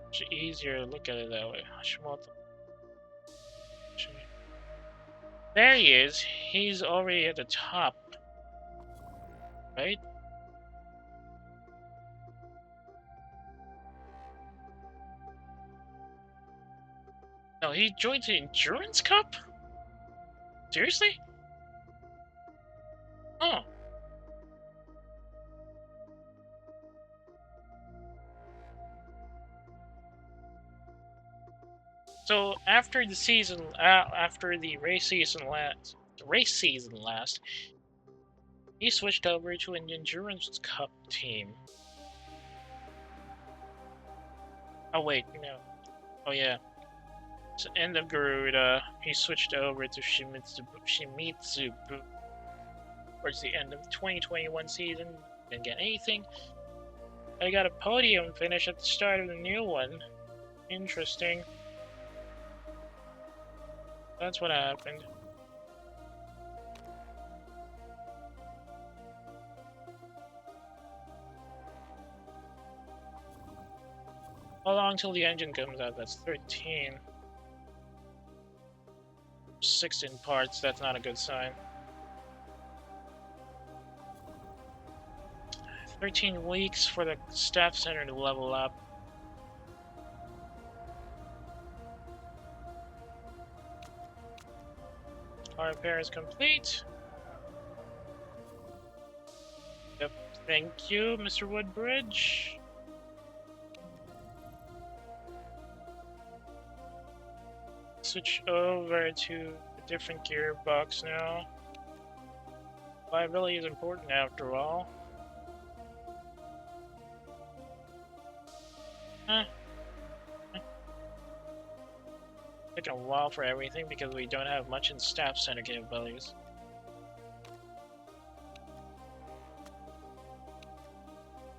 It's easier to look at it that way. There he is. He's already at the top. Right? No, he joined the Endurance Cup? Seriously? Oh. So after the season, after the race season last, he switched over to an Endurance Cup team. Oh wait, no. Oh yeah. So end of Garuda, he switched over to Shimizu towards the end of the 2021 season. Didn't get anything. I got a podium finish at the start of the new one. Interesting. That's what happened. How long till the engine comes out? That's 13. 16 parts, that's not a good sign. 13 weeks for the staff center to level up. Car repair is complete. Yep, thank you, Mr. Woodbridge. Switch over to a different gearbox now. Reliability is important after all. Taking a while for everything because we don't have much in staff center capabilities.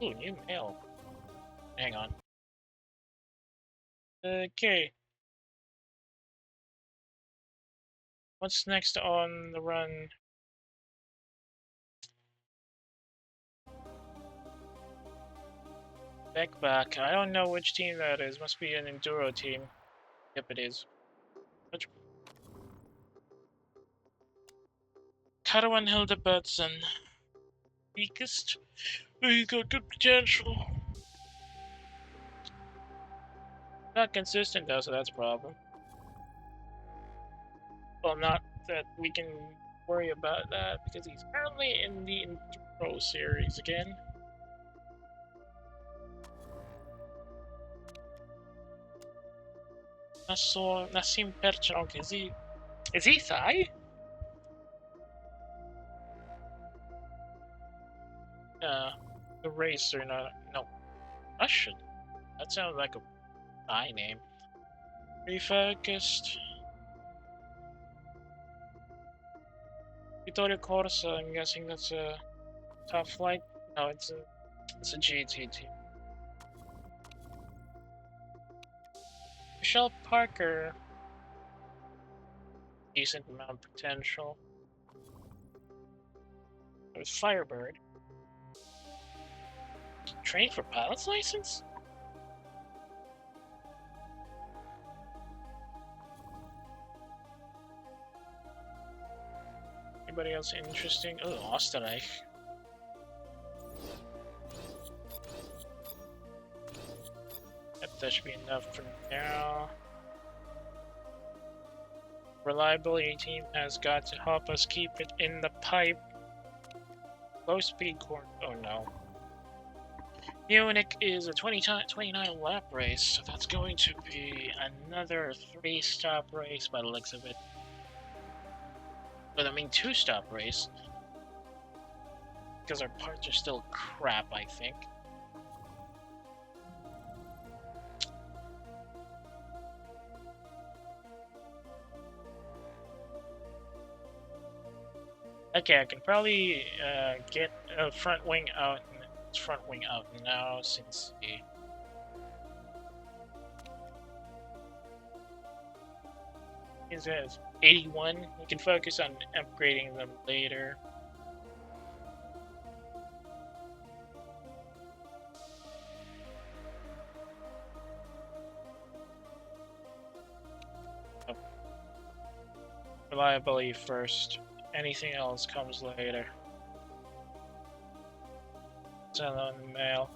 Ooh, new mail. Hang on. Okay. What's next on the run? Back. I don't know which team that is. Must be an enduro team. Yep, it is. Which... Caravan Hildebertson. Weakest. You got good potential. Not consistent though, so that's a problem. Well, not that we can worry about that because he's currently in the Enduro series again. Nassim Perchonk, is he Thai? The racer, no, Russian. That sounds like a Thai name. Refocused. Vittorio Corsa, I'm guessing that's a top flight. No, it's a GT team. Michelle Parker. Decent amount of potential. There's Firebird. Train for pilot's license? Anybody else interesting? Oh, Österreich. Yep, that should be enough for now. Reliability team has got to help us keep it in the pipe. Low speed corner. Oh no. Munich is a 29 lap race, so that's going to be another 3-stop race by the looks of it. But I mean 2-stop race. Because our parts are still crap, I think. Okay, I can probably get a front wing out. It's front wing out now since the... Is it 81? We can focus on upgrading them later. Oh. Reliability first. Anything else comes later. Send on the mail.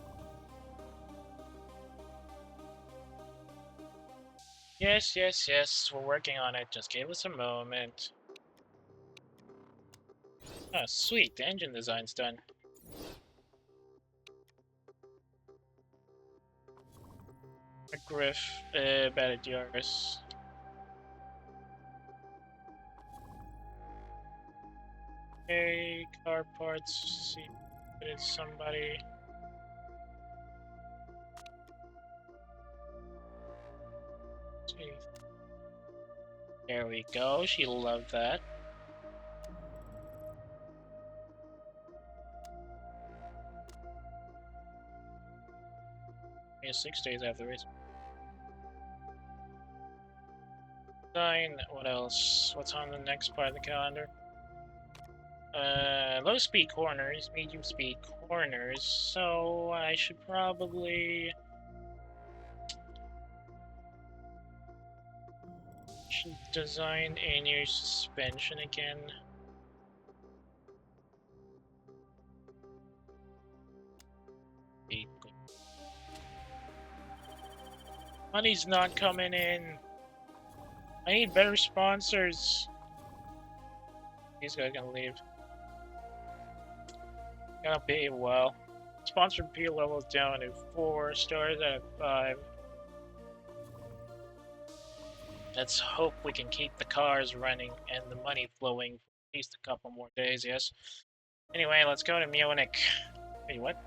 Yes. We're working on it. Just give us a moment. Oh, sweet. The engine design's done. A Griff, bad yours. Okay, car parts. See if it's somebody. See. There we go. She loved that. Yeah, 6 days after the race. 9. What else? What's on the next part of the calendar? Low speed corners, medium speed corners. So I should probably design a new suspension again. Money's not coming in. I need better sponsors. These guys gonna leave. Gonna be a while. Sponsored P levels down to 4 stars out of 5. Let's hope we can keep the cars running and the money flowing for at least a couple more days, yes? Anyway, let's go to Munich. Wait, what?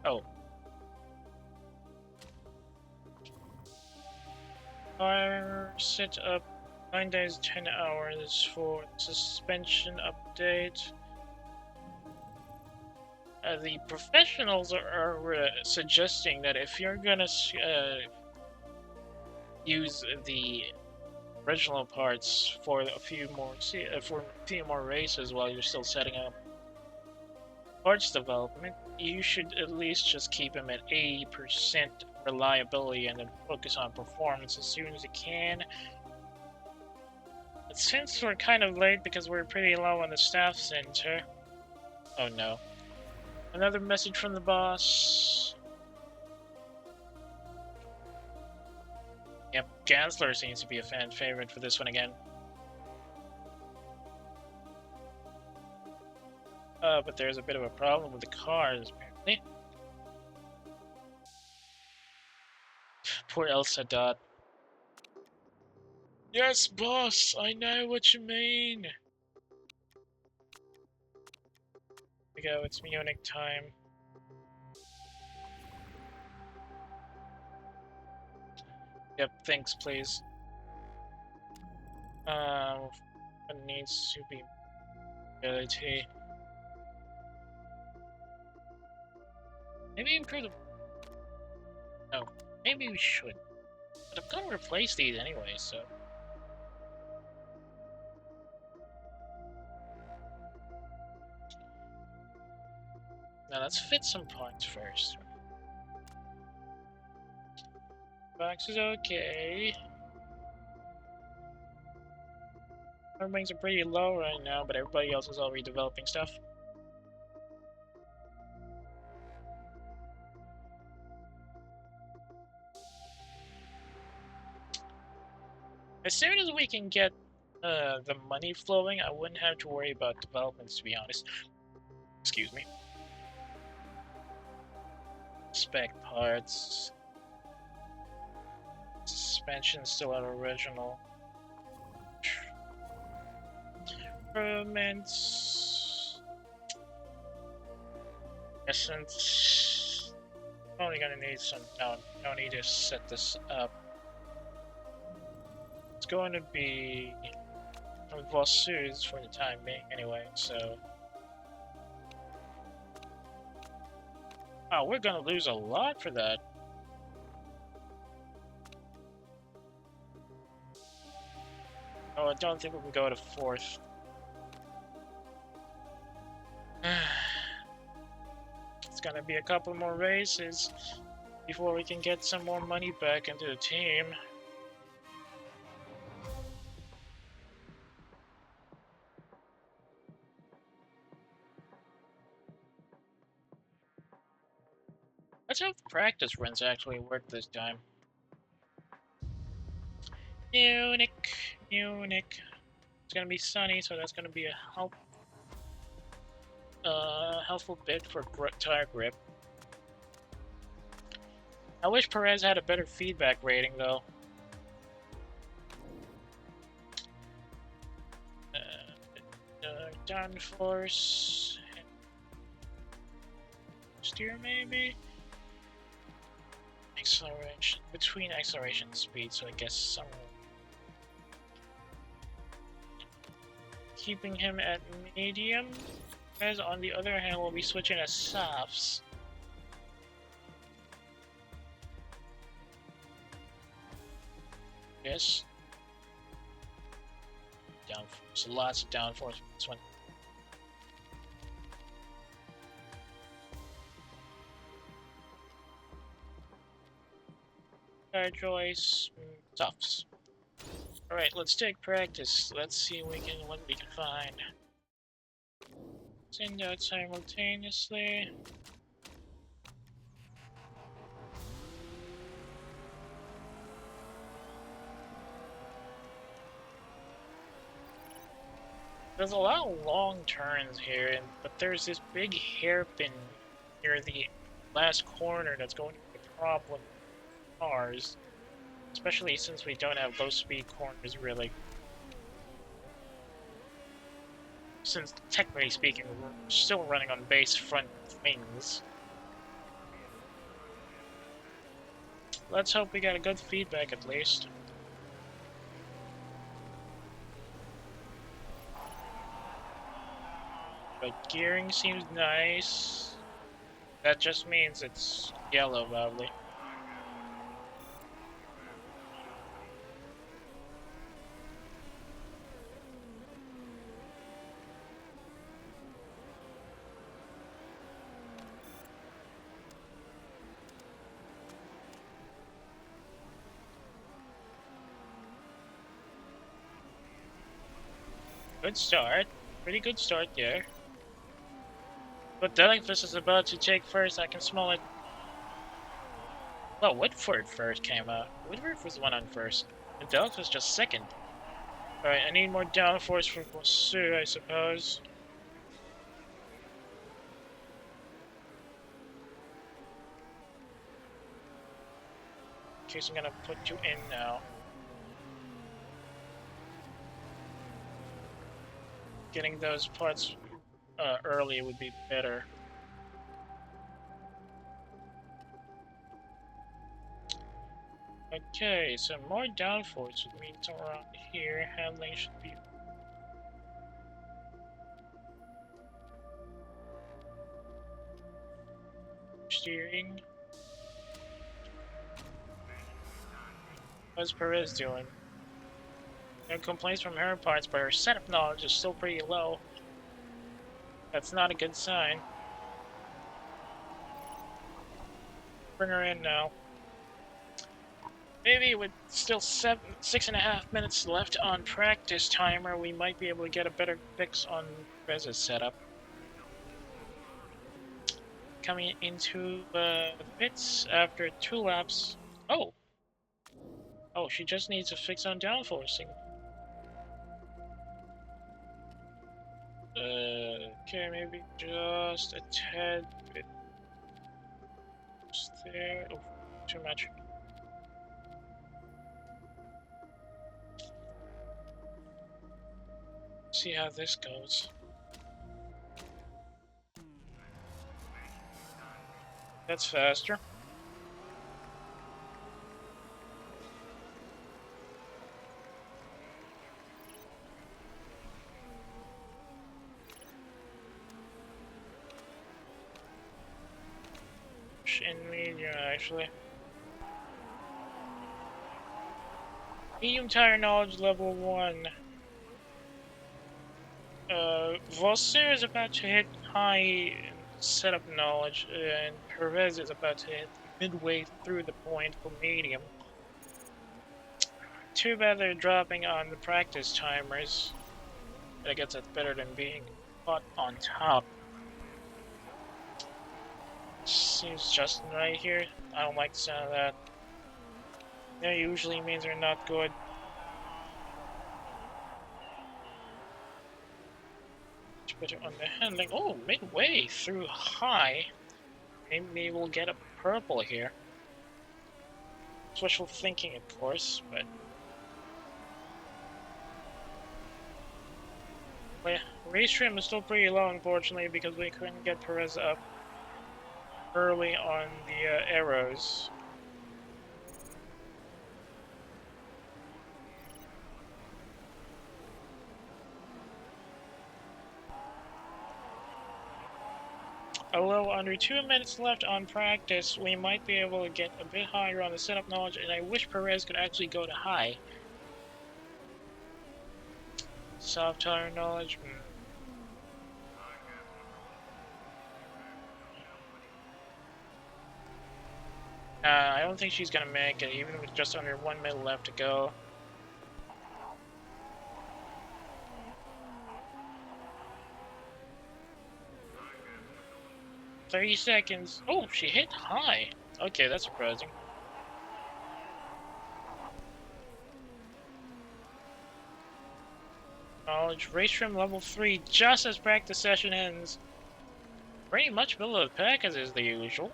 Oh. Car set up 9 days, 10 hours for suspension update. The professionals are suggesting that if you're gonna use the original parts for a few more races while you're still setting up parts development, you should at least just keep them at 80% reliability and then focus on performance as soon as you can. But since we're kind of late because we're pretty low on the staff center. Oh no. Another message from the boss. Yep, Gansler seems to be a fan favorite for this one again. But there's a bit of a problem with the cars, apparently. Poor El Sadat. Yes, boss, I know what you mean. Here we go, it's Munich time. Yep, thanks, please. It needs to be ability. Maybe improve the... No, maybe we should. But I'm gonna replace these anyway, so... Now let's fit some points first. Box is okay. Our wings are pretty low right now, but everybody else is already developing stuff. As soon as we can get the money flowing, I wouldn't have to worry about developments, to be honest. Excuse me. Spec parts. Suspension still at original. Improvements. Essence. Only gonna need some. No need to set this up. It's going to be Vossuz for the time being, anyway. So. Oh, we're gonna lose a lot for that. Oh, I don't think we can go to 4th. It's gonna be a couple more races before we can get some more money back into the team. Let's hope practice runs actually work this time. Munich. It's gonna be sunny, so that's gonna be a helpful bit for tire grip. I wish Perez had a better feedback rating, though. Downforce. Steer, maybe? Acceleration. Between acceleration and speed, so I guess some. Keeping him at medium. Perez, on the other hand, will be switching to softs. Yes. Downforce. Lots of downforce with this one. Tire choice. Softs. Alright, let's take practice. Let's see what we can find. Send out simultaneously. There's a lot of long turns here, but there's this big hairpin near the last corner that's going to be a problem with cars, especially since we don't have low-speed corners really. Since technically speaking, we're still running on base front wings. Let's hope we got a good feedback at least. But gearing seems nice. That just means it's yellow, lovely. Good start. Pretty good start there. But Delinquist is about to take first. I can smell it. Well, Whitford first came out. Whitford was the one on first. And Delinquist just second. Alright, I need more downforce for Bossou, I suppose. In case I'm gonna put you in now. Getting those parts early would be better. Okay, so more downforce would mean around here. Handling should be steering. How's Perez doing? No complaints from her parts, but her setup knowledge is still pretty low. That's not a good sign. Bring her in now. Maybe with still 6.5 minutes left on practice timer, we might be able to get a better fix on Perez's setup. Coming into the pits after 2 laps. Oh! Oh, she just needs a fix on downforcing. Okay, maybe just a tad bit. Just there. Oh, too much. See how this goes. That's faster. In medium, actually. Medium tire knowledge level 1. Vossou is about to hit high setup knowledge, and Perez is about to hit midway through the point for medium. Too bad they're dropping on the practice timers. I guess that's better than being caught on top. Seems just right here. I don't like the sound of that. That usually means they're not good. Put it on the handling. Oh, midway through high. Maybe we'll get a purple here. It's wishful thinking, of course, but... Well, race trim is still pretty low, unfortunately, because we couldn't get Perez up early on the arrows. Although under 2 minutes left on practice, we might be able to get a bit higher on the setup knowledge, and I wish Perez could actually go to high. Soft tire knowledge. I don't think she's gonna make it, even with just under 1 minute left to go. "30 seconds. Oh, she hit high. Okay, that's surprising. acknowledged. Race trim level 3 just as practice session ends. Pretty much middle of the pack as is the usual.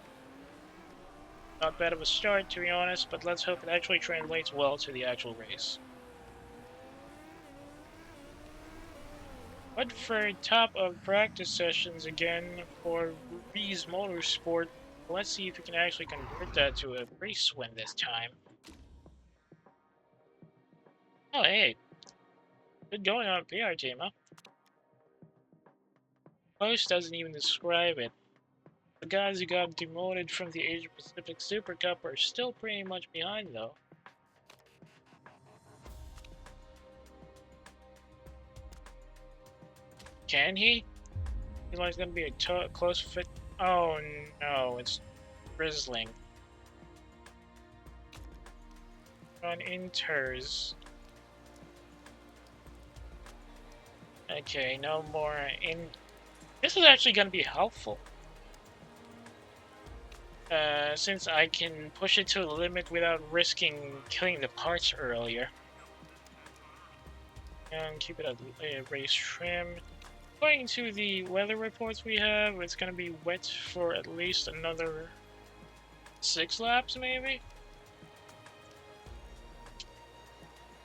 Not bad of a start, to be honest, but let's hope it actually translates well to the actual race. But for top of practice sessions again for Ruby's Motorsport, let's see if we can actually convert that to a race win this time. Oh, hey. Good going on PR team, huh? Post doesn't even describe it. The guys who got demoted from the Asia Pacific Super Cup are still pretty much behind, though. Can he? He's like gonna be a close fit. Oh no, it's drizzling. On inters. Okay, no more in. This is actually gonna be helpful. Since I can push it to the limit without risking killing the parts earlier. And keep it at race trim. According to the weather reports we have, it's gonna be wet for at least another 6 laps, maybe?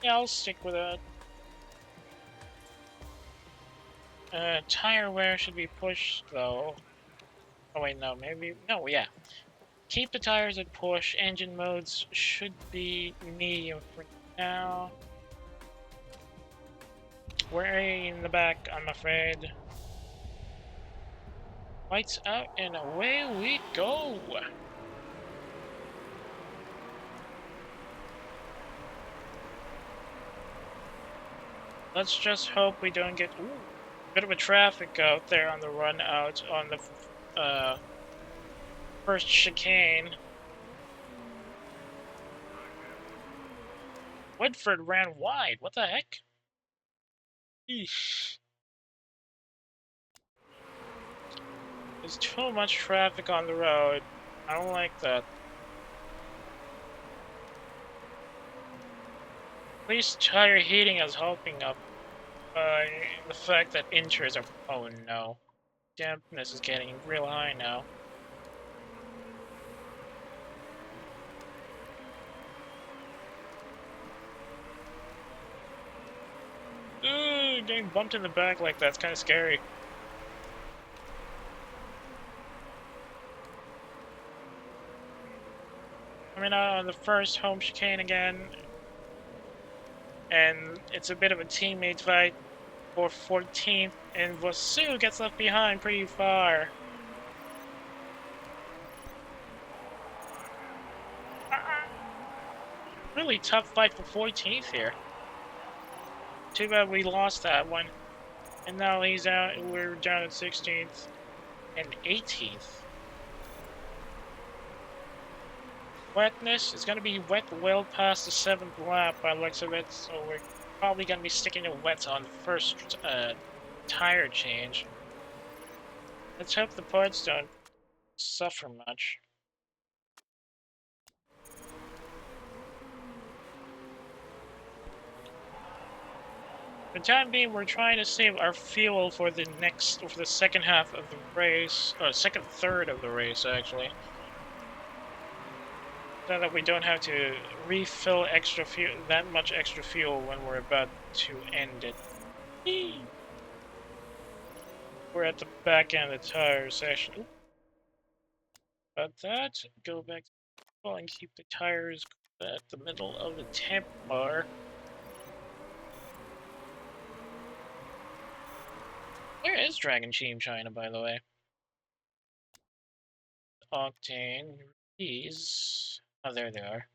Yeah, I'll stick with that. Tire wear should be pushed, though. Oh wait, no, maybe... No, yeah. Keep the tires at push. Engine modes should be medium for now. We're in the back, I'm afraid. Lights out and away we go! Let's just hope we don't get a bit of a traffic out there on the run out on the first chicane. Woodford ran wide. What the heck? Eesh. There's too much traffic on the road. I don't like that. At least tire heating is helping up. The fact that inters are... Oh no. Dampness is getting real high now. Ooh, getting bumped in the back like that's kind of scary. Coming out on the first home chicane again. And it's a bit of a teammate fight for 14th, and Vasu gets left behind pretty far. Really tough fight for 14th here. Too bad we lost that one. And now he's out, we're down at 16th and 18th. Wetness is going to be wet well past the 7th lap by the looks of it, so we're probably going to be sticking to wet on the first tire change. Let's hope the parts don't suffer much. For the time being, we're trying to save our fuel for the second half of the race, or second third of the race, actually. So that we don't have to refill extra fuel, that much extra fuel when we're about to end it. We're at the back end of the tire section. About that, go back to the and keep the tires at the middle of the temp bar. Where is Dragon Team China, by the way? Octane, these. Oh, there they are.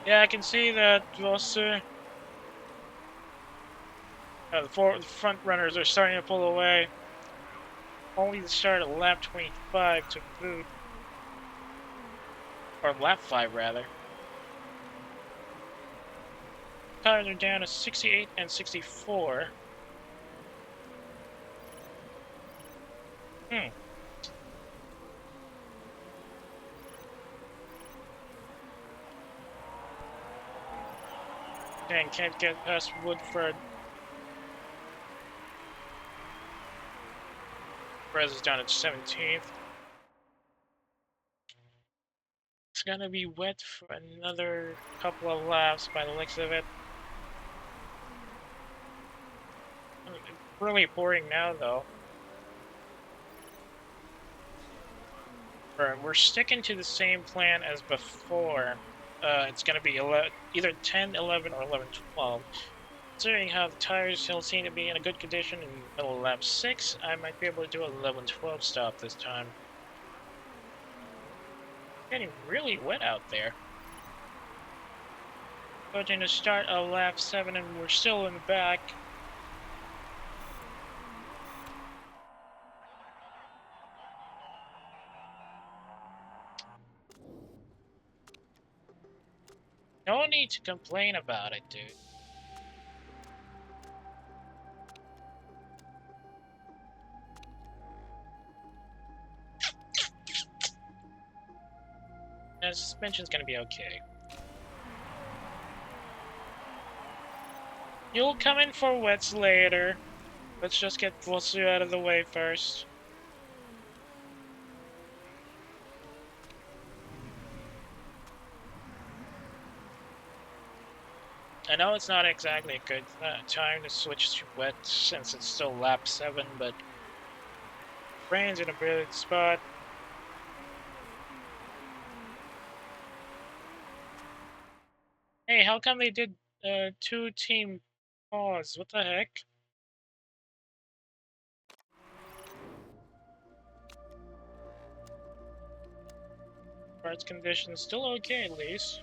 Yeah, I can see that also. The front runners are starting to pull away. Only the start of lap 25 to boot. Or lap 5, rather. Tires are down to 68 and 64. Dang, can't get past Woodford. Perez is down at 17th. It's gonna be wet for another couple of laps by the looks of it. It's really pouring now, though. We're sticking to the same plan as before. It's gonna be either 10, 11, or 11, 12. Considering how the tires still seem to be in a good condition in the middle of lap 6, I might be able to do a 11, 12 stop this time. Getting really wet out there. Going to start a lap 7 and we're still in the back. No need to complain about it, dude. The suspension's gonna be okay. You'll come in for wets later. Let's just get Vosu out of the way first. I know it's not exactly a good time to switch to wet since it's still lap 7, but Brain's in a brilliant spot. Hey, how come they did 2-team pause? What the heck? Parts conditions still okay at least.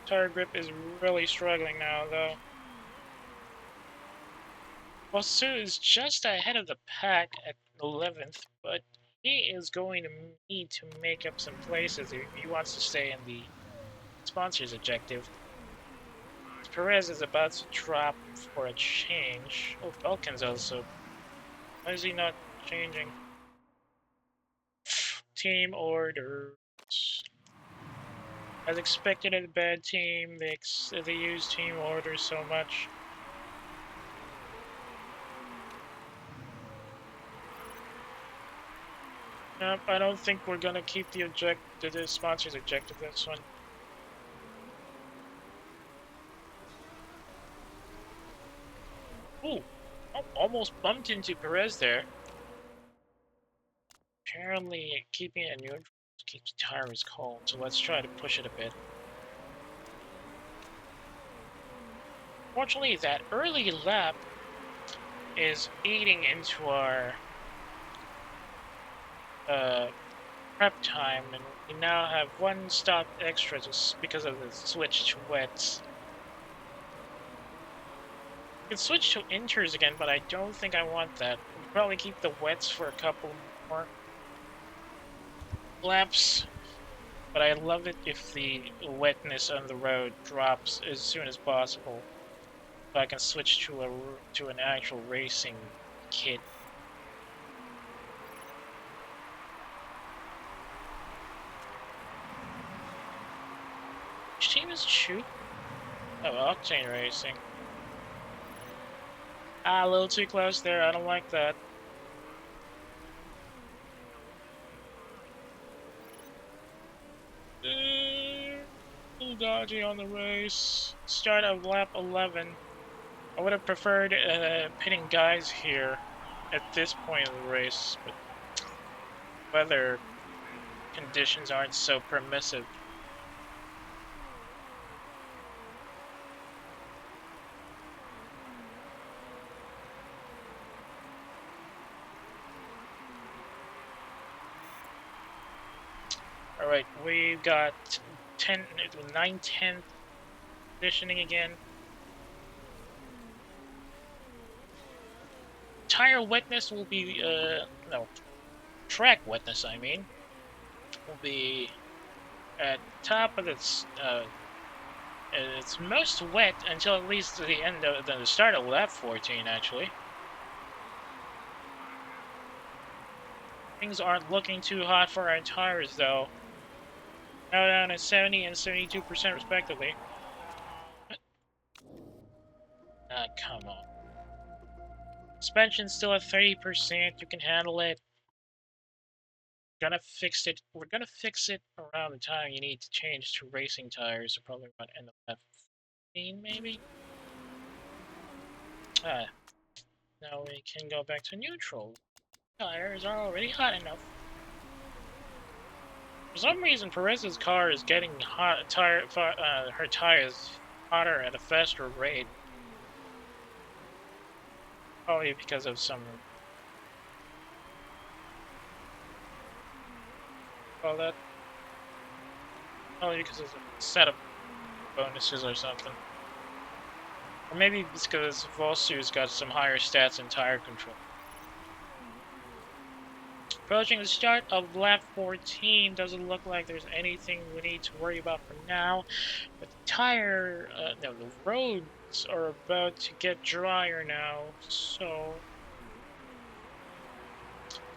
Tire grip is really struggling now, though. Well, Sue is just ahead of the pack at 11th, but he is going to need to make up some places if he wants to stay in the sponsor's objective. Perez is about to drop for a change. Oh, Belkin's also. Why is he not changing? Team orders. As expected at a bad team, they use team orders so much. Nope, I don't think we're gonna keep the sponsor's objective this one. Ooh, almost bumped into Perez there. Apparently, keeping it neutral keeps the tires cold, so let's try to push it a bit. Fortunately, that early lap is eating into our prep time, and we now have one stop extra just because of the switch to wets. We can switch to inters again, but I don't think I want that. We'll probably keep the wets for a couple more laps, but I'd love it if the wetness on the road drops as soon as possible, so I can switch to an actual racing kit. Which team is Shoot? Oh, Octane Racing. Ah, a little too close there. I don't like that. A little dodgy on the race. Start of lap 11. I would have preferred pitting guys here at this point of the race, but weather conditions aren't so permissive. Alright, we've got 9/10 conditioning again. Tire wetness will be, no, track wetness, I mean, will be at top of its most wet until at least the end of the start of lap 14, actually. Things aren't looking too hot for our tires, though. Now down at 70 and 72% respectively. Ah, come on. Suspension's still at 30%. You can handle it. Gonna fix it. We're gonna fix it around the time you need to change to racing tires. So probably about end of F15, maybe. Ah, now we can go back to neutral. Tires are already hot enough. For some reason, Perez's car is getting hot. Her tires hotter at a faster rate. Probably because of some. Well, that. Probably because of a set of bonuses or something. Or maybe it's because Volsu's got some higher stats in tire control. Approaching the start of lap 14, doesn't look like there's anything we need to worry about for now. But the roads are about to get drier now, so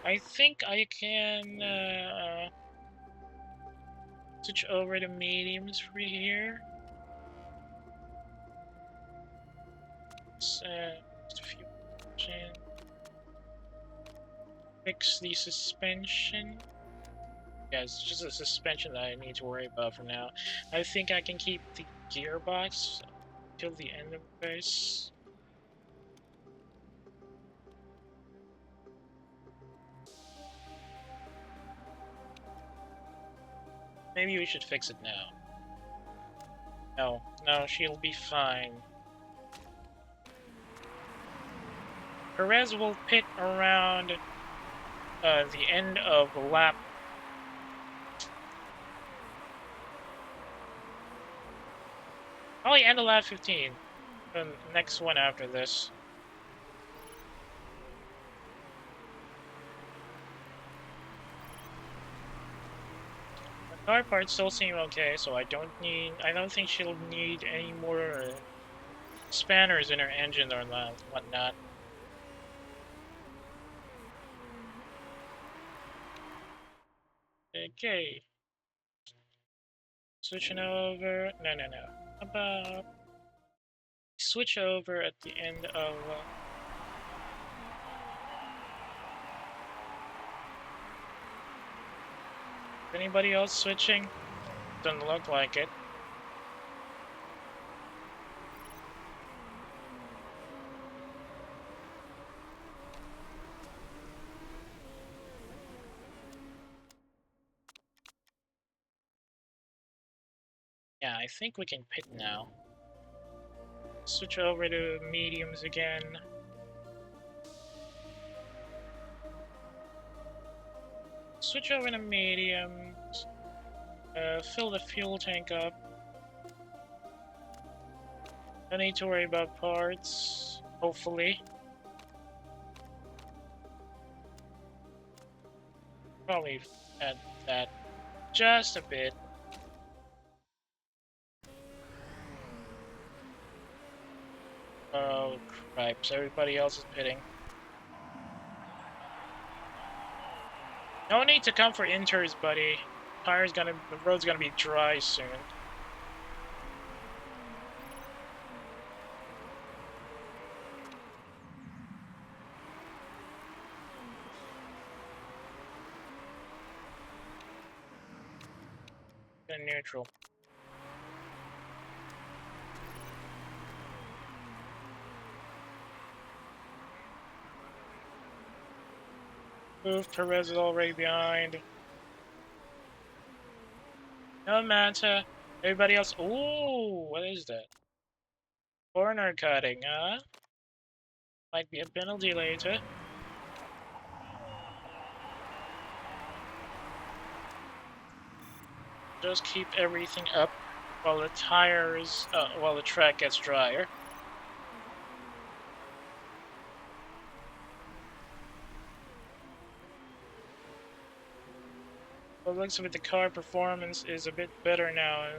I think I can switch over to mediums for here. Just a few options. Fix the suspension. Yeah, it's just a suspension that I need to worry about for now. I think I can keep the gearbox till the end of the race. Maybe we should fix it now. No, she'll be fine. Perez will pit around the end of lap. Probably end of lap 15. The next one after this. The car parts still seem okay, so I don't think she'll need any more spanners in her engine or whatnot. Okay. Switching over. No. About switch over at the end of. Anybody else switching? Doesn't look like it. Yeah, I think we can pit now. Switch over to mediums again. Switch over to mediums. Fill the fuel tank up. Don't need to worry about parts, hopefully. Probably add that just a bit. Oh, cripes. Everybody else is pitting. No need to come for inters, buddy. The road's gonna be dry soon. And neutral. Move, Perez is already behind. No matter. Everybody else. Ooh, what is that? Corner cutting, huh? Might be a penalty later. Just keep everything up while the while the track gets drier. Well, it looks like the car performance is a bit better now.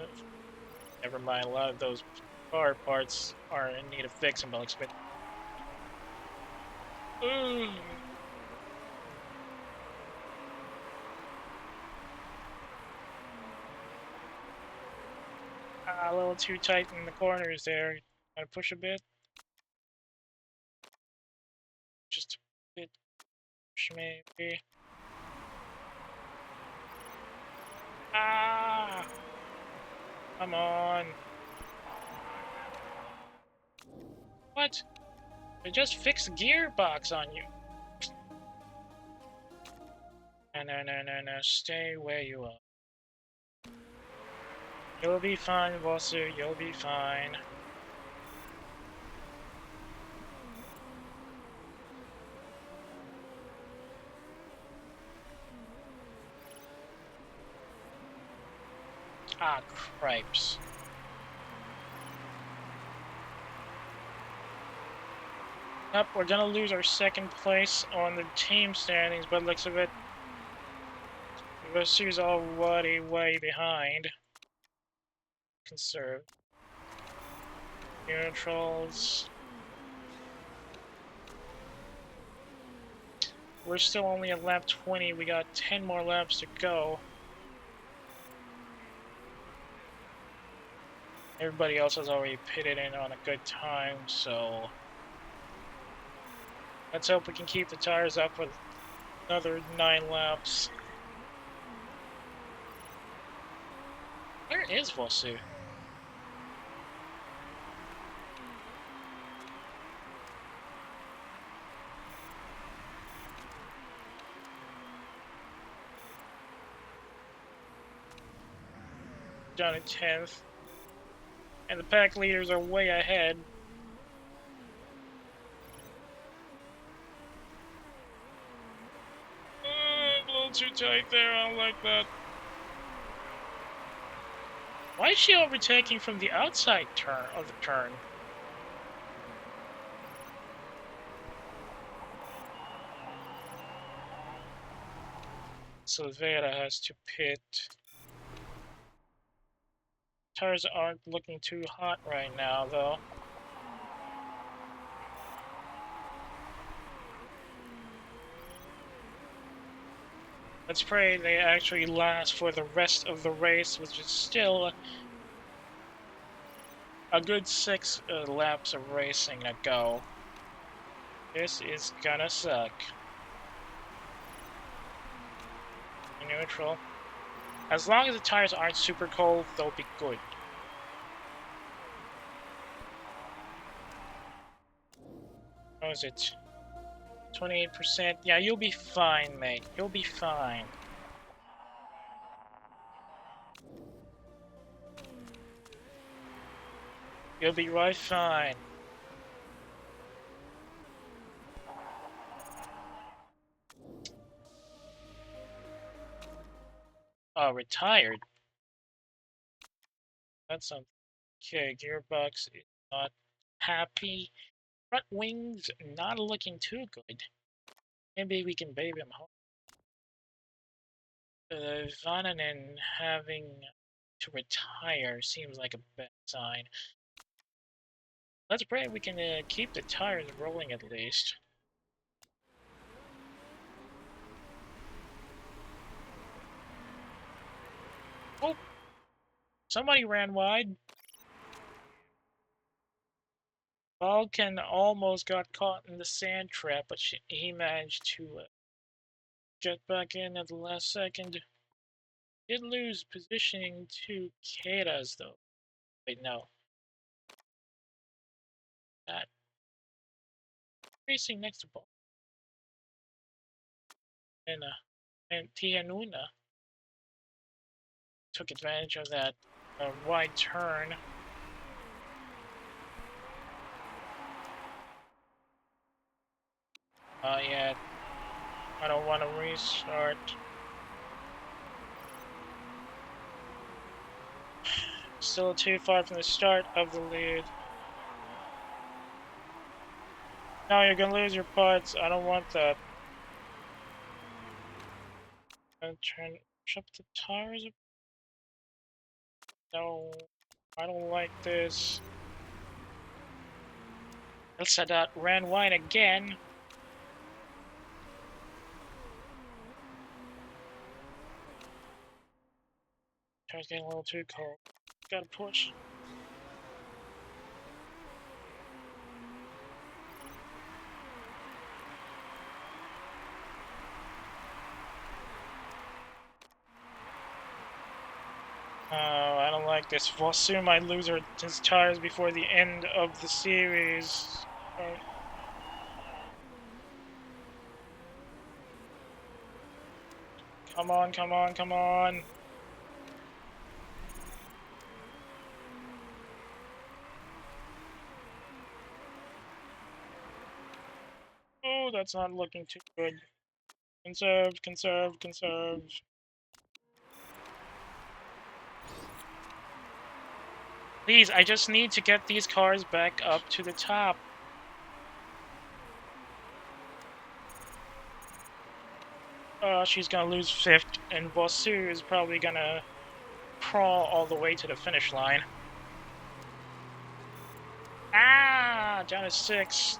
Never mind, a lot of those car parts are in need of fixing, but expect. a little too tight in the corners there. Gotta push a bit. Just a bit. Push maybe. Ah! Come on. What? They just fixed the gearbox on you. No. Stay where you are. You'll be fine, Vosu. You'll be fine. Ah, cripes. Yep, we're gonna lose our second place on the team standings, but looks of it. Vosu's already way behind. Conserve. Neutrals. We're still only at lap 20. We got 10 more laps to go. Everybody else has already pitted in on a good time, so let's hope we can keep the tires up for another 9 laps. Where is Vosu? Down at 10th. And the pack leaders are way ahead. A little too tight there, I don't like that. Why is she overtaking from the outside turn of the turn? Silveira has to pit. Tires aren't looking too hot right now, though. Let's pray they actually last for the rest of the race, which is still a good 6 laps of racing to go. This is gonna suck. Neutral. As long as the tires aren't super cold, they'll be good. How is it? 28%. Yeah, you'll be fine, mate. You'll be fine. You'll be right fine. Oh, retired? That's something. Okay, gearbox is not happy. Front wings not looking too good. Maybe we can baby him home. Vananen having to retire seems like a bad sign. Let's pray we can keep the tires rolling at least. Oh! Somebody ran wide. Balkan almost got caught in the sand trap, but he managed to get back in at the last second. Did lose positioning to Keyta's though. Wait, no. That racing next to Ball. And Tianuna took advantage of that wide turn. Yeah. I don't want to restart. Still too far from the start of the lead. Now you're gonna lose your pods. I don't want that. I'm trying to push up the tires. No, I don't like this. El Sadat ran wide again. Tires getting a little too cold. Gotta push. like this. Vosu might lose his tires before the end of the series. Come on, come on, come on. Oh, that's not looking too good. Conserve, conserve, conserve. Please, I just need to get these cars back up to the top. She's gonna lose 5th, and Vosu is probably gonna crawl all the way to the finish line. Ah, down to 6th.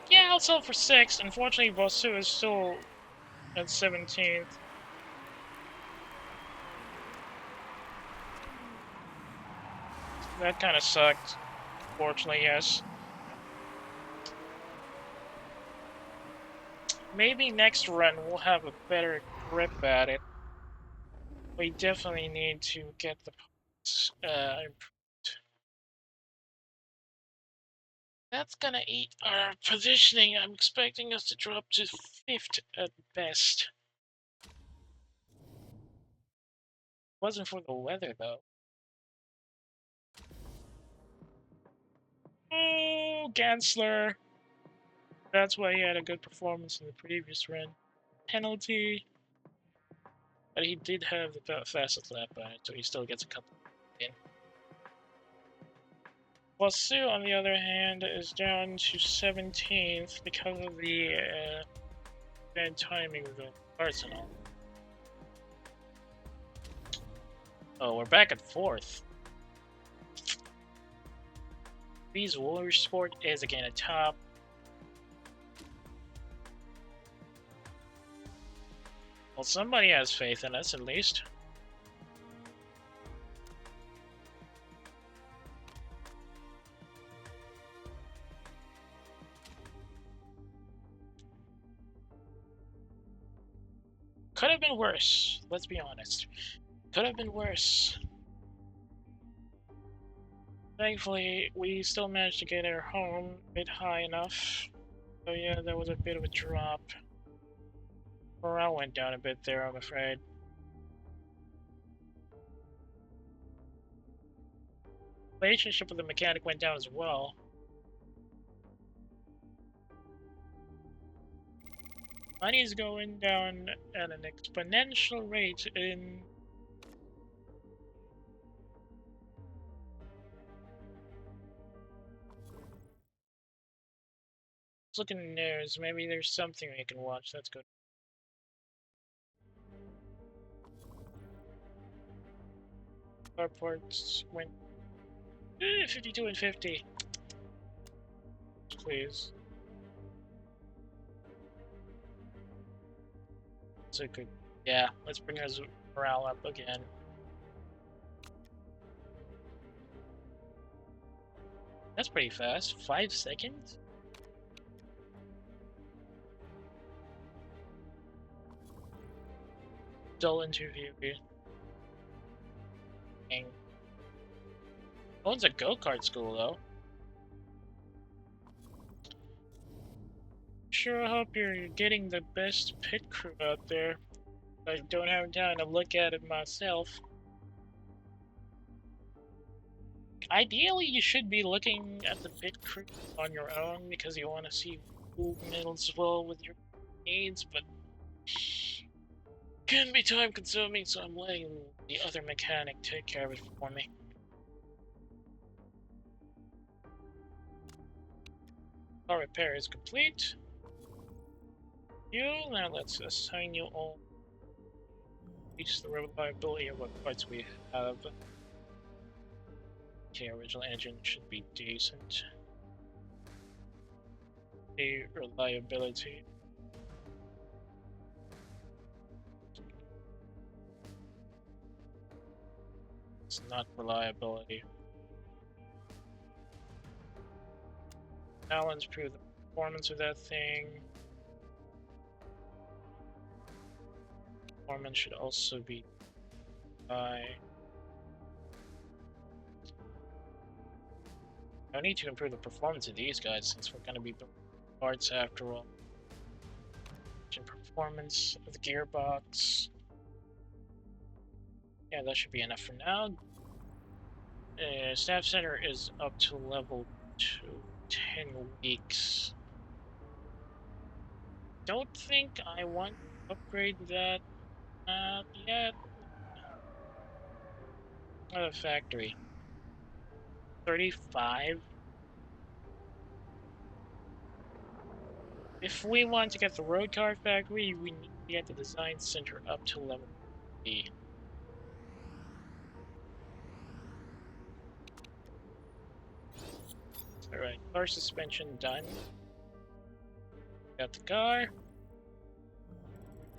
Yeah, I'll sell for 6th. Unfortunately, Vosu is still at 17th. That kind of sucked. Fortunately, yes. Maybe next run we'll have a better grip at it. We definitely need to get the points improved. That's gonna eat our positioning. I'm expecting us to drop to 5th at best. Wasn't for the weather, though. Oh, Gansler. That's why he had a good performance in the previous run. Penalty. But he did have the fastest lap on it, so he still gets a couple in. Wasu, on the other hand, is down to 17th because of the bad timing of the Arsenal. Oh, we're back at 4th. These Motorsport is again at top. Well, somebody has faith in us, at least. Could have been worse, let's be honest. Could have been worse. Thankfully, we still managed to get our home a bit high enough. So yeah, there was a bit of a drop. Morale went down a bit there, I'm afraid. Relationship with the mechanic went down as well. Money's going down at an exponential rate in... Let's look in the news. Maybe there's something we can watch. That's good. Airports went 52 and 50. Please. So good. Yeah, let's bring our morale up again. That's pretty fast. 5 seconds? Dull interview. Dang. Owns a go-kart school, though. Sure hope you're getting the best pit crew out there. I don't have time to look at it myself. Ideally, you should be looking at the pit crew on your own because you want to see who middles well with your needs, but can be time consuming, so I'm letting the other mechanic take care of it for me. Our repair is complete. Now let's assign you all. Increase the reliability of what parts we have. Okay, original engine should be decent. The reliability. It's not reliability. Now let's prove the performance of that thing. Performance should also be high. I need to improve the performance of these guys since we're going to be building parts after all. Performance of the gearbox. Yeah, that should be enough for now. Staff Center is up to level 2, 10 weeks. Don't think I want to upgrade that yet. Factory. 35. If we want to get the road car factory, we need to get the design center up to level 3. Alright, car suspension done. Got the car.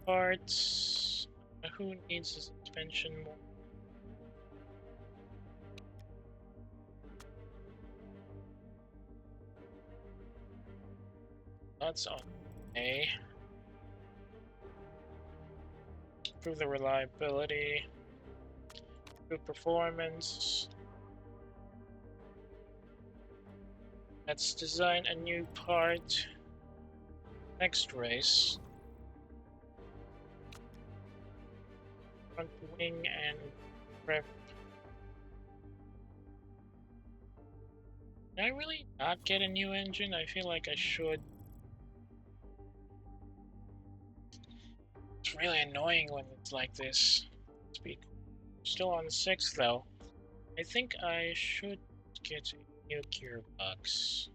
Parts. Who needs the suspension more? That's on A. Improve the reliability. Improve performance. Let's design a new part. Next race. Front wing and prep. Did I really not get a new engine? I feel like I should. It's really annoying when it's like this. Still on 6 though. I think I should get a new gearbox.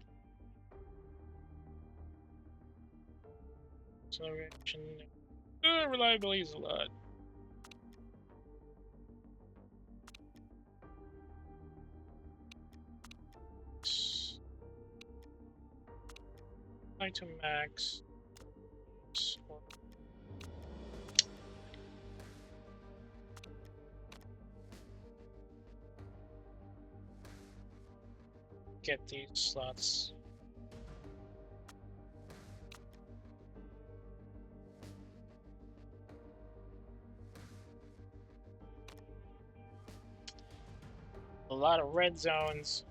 Acceleration. Reliability is a lot. To max. Get these slots. A lot of red zones.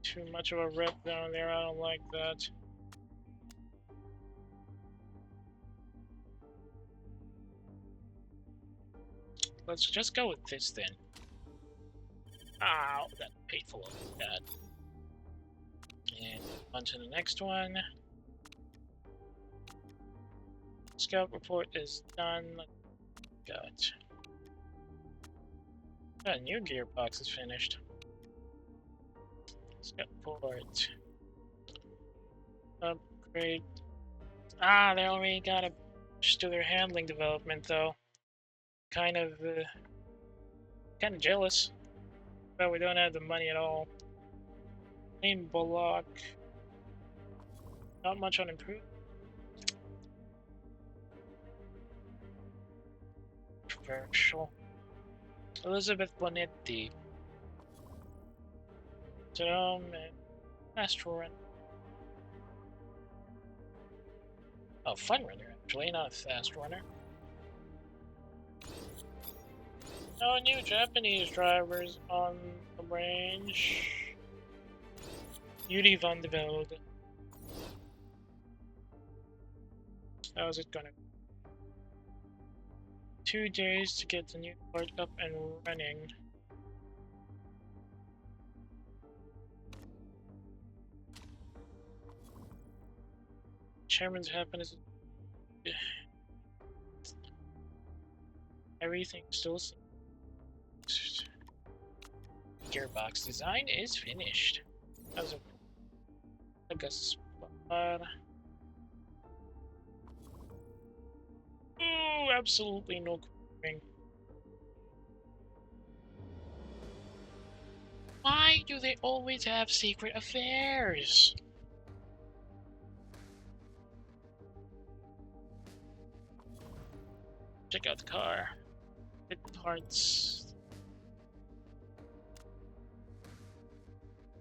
Too much of a red zone there, I don't like that. Let's just go with this then. Ow, that's painful. God. And on to the next one. Scout report is done. Got. A new gearbox is finished. Scout report. Upgrade. Ah, they already got a push to their handling development though. Kind of jealous. But we don't have the money at all. Main block. Not much on improvement. Controversial. Elizabeth Bonetti. Jerome and Fast Runner. Oh, Fun Runner actually, not a Fast Runner. No new Japanese drivers on the range. Yuri van de Velde. How is it gonna? 2 days to get the new part up and running. Chairman's happiness. Everything still seems. Gearbox design is finished. As a August Ooh, absolutely no cooking. Why do they always have secret affairs? Check out the car. Fit parts.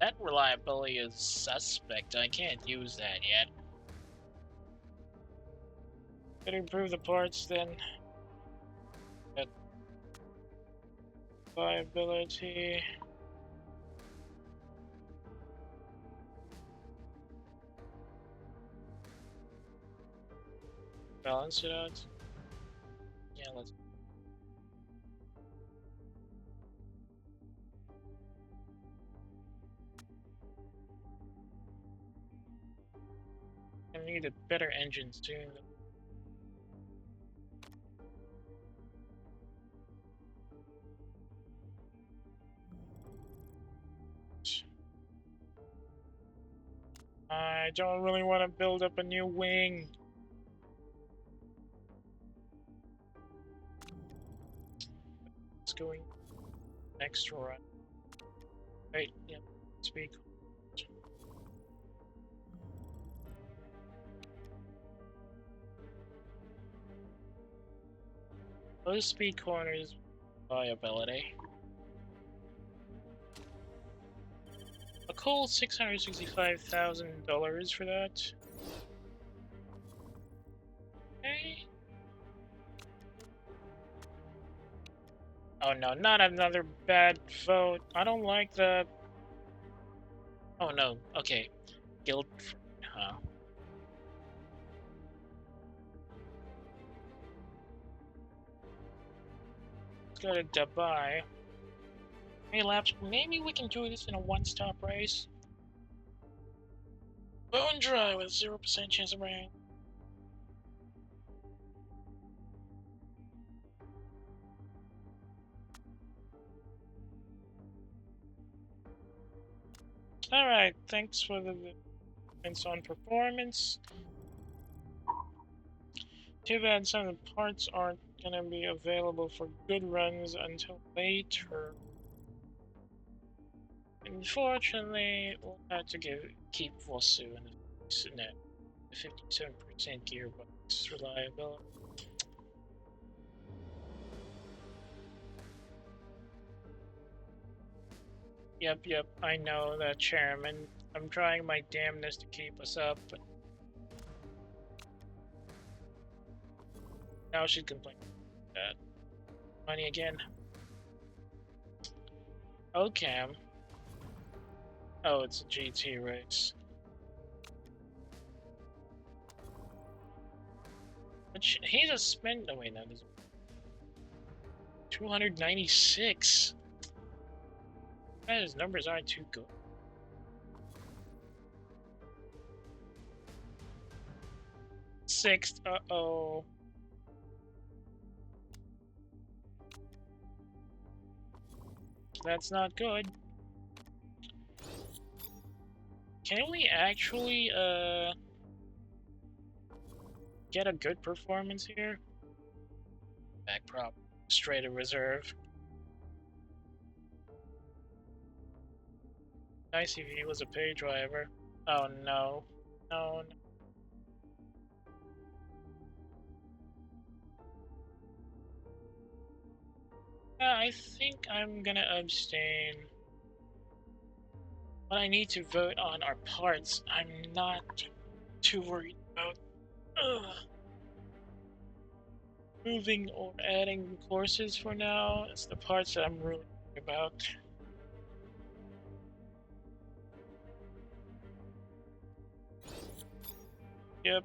That reliability is suspect. I can't use that yet. Better improve the parts then. That reliability. Balance it out. Yeah, let's. I need a better engine soon. I don't really want to build up a new wing. It's going extra run. Right, yep, speed. Low speed corners viability. A cool $665,000 for that. Okay. Oh no, not another bad vote. I don't like that. Oh no, okay. Guild, huh? Let's go to Dubai. Hey, Laps, maybe we can do this in a one-stop race. Bone dry with 0% chance of rain. Alright, thanks for the comments on performance. Too bad some of the parts aren't gonna be available for good runs until later. Unfortunately, we'll have to keep Vosu in the 57% gearbox reliability. Yep, I know that, Chairman. I'm trying my damnedest to keep us up, but now she'd complain about that. Money again. Okay. Oh, it's a GT race. But he's a spin. Oh, wait, no, there's 296. His numbers aren't too good. Sixth, uh-oh. That's not good. Can we actually, get a good performance here? Back prop, straight to reserve. Nice if he was a pay driver. Oh no. No. Yeah, I think I'm gonna abstain. What I need to vote on are parts. I'm not too worried about moving or adding courses for now. It's the parts that I'm really worried about. Yep.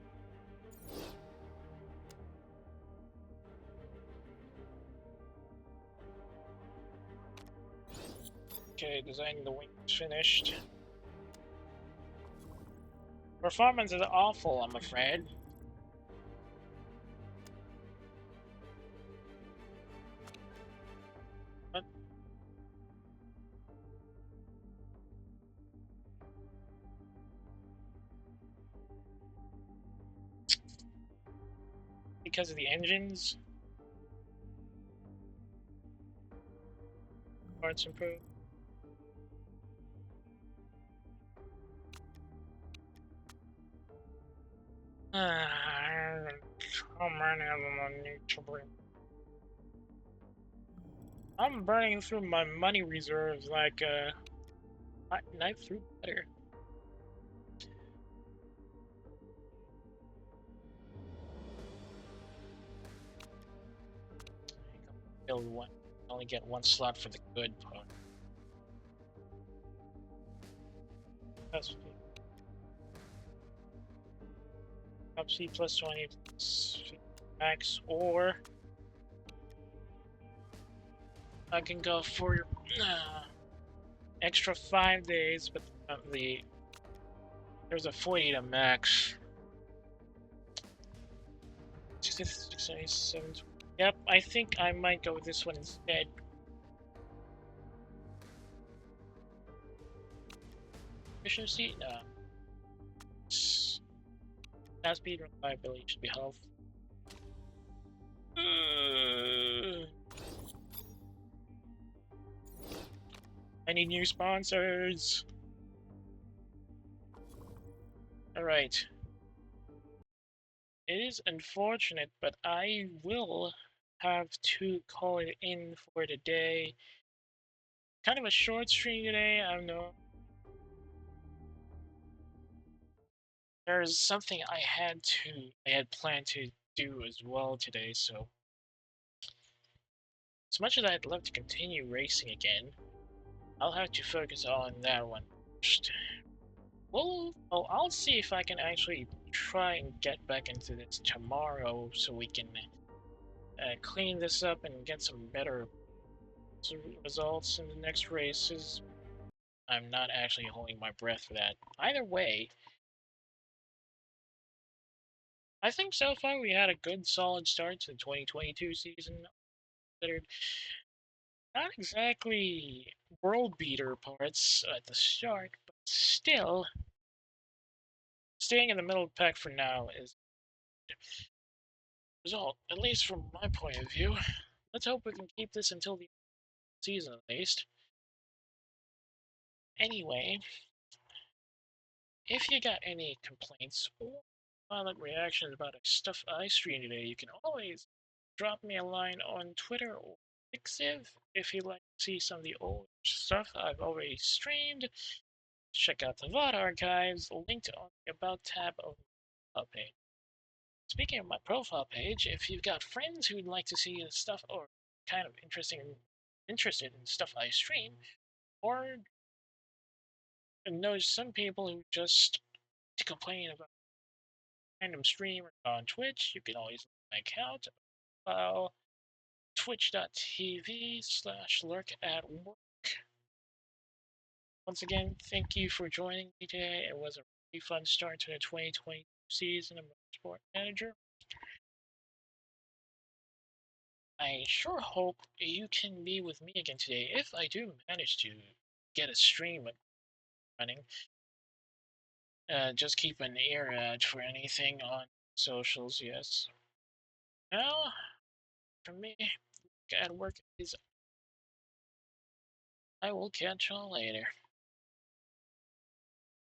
Okay, designing the wings finished. Performance is awful, I'm afraid. What? because of the engines. Parts improved. How many of them I need to bring? I'm burning through my money reserves like a knife through butter. Build one. Only get one slot for the good part. That's up C plus 20 max, or I can go for extra 5 days, but there's a 40 to max. 6, yep, I think I might go with this one instead. Efficiency? No. Fast speed, reliability should be health. I need new sponsors. Alright. It is unfortunate, but I will have to call it in for today. Kind of a short stream today, I know. There's something I had planned to do as well today, so as much as I'd love to continue racing again, I'll have to focus on that one first. Well, I'll see if I can actually try and get back into this tomorrow so we can clean this up and get some better results in the next races. I'm not actually holding my breath for that. Either way, I think so far we had a good solid start to the 2022 season. Considered not exactly world beater parts at the start, but still staying in the middle of the pack for now is the result, at least from my point of view. Let's hope we can keep this until the season at least. Anyway, if you got any complaints or violent reactions about stuff I streamed today, you can always drop me a line on Twitter or Pixiv if you'd like to see some of the old stuff I've already streamed. Check out the VOD archives linked on the About tab of my profile page. Speaking of my profile page, if you've got friends who'd like to see the stuff or kind of interested in stuff I stream, or know some people who just complain about random stream on Twitch, you can always like my account, twitch.tv/lurkatwork. Once again, thank you for joining me today. It was a really fun start to the 2022 season of Motorsport Manager. I sure hope you can be with me again today if I do manage to get a stream running. Just keep an ear out for anything on socials, yes. Now, for me, at work is I will catch y'all later.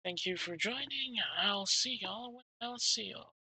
Thank you for joining. I'll see y'all when I'll see y'all.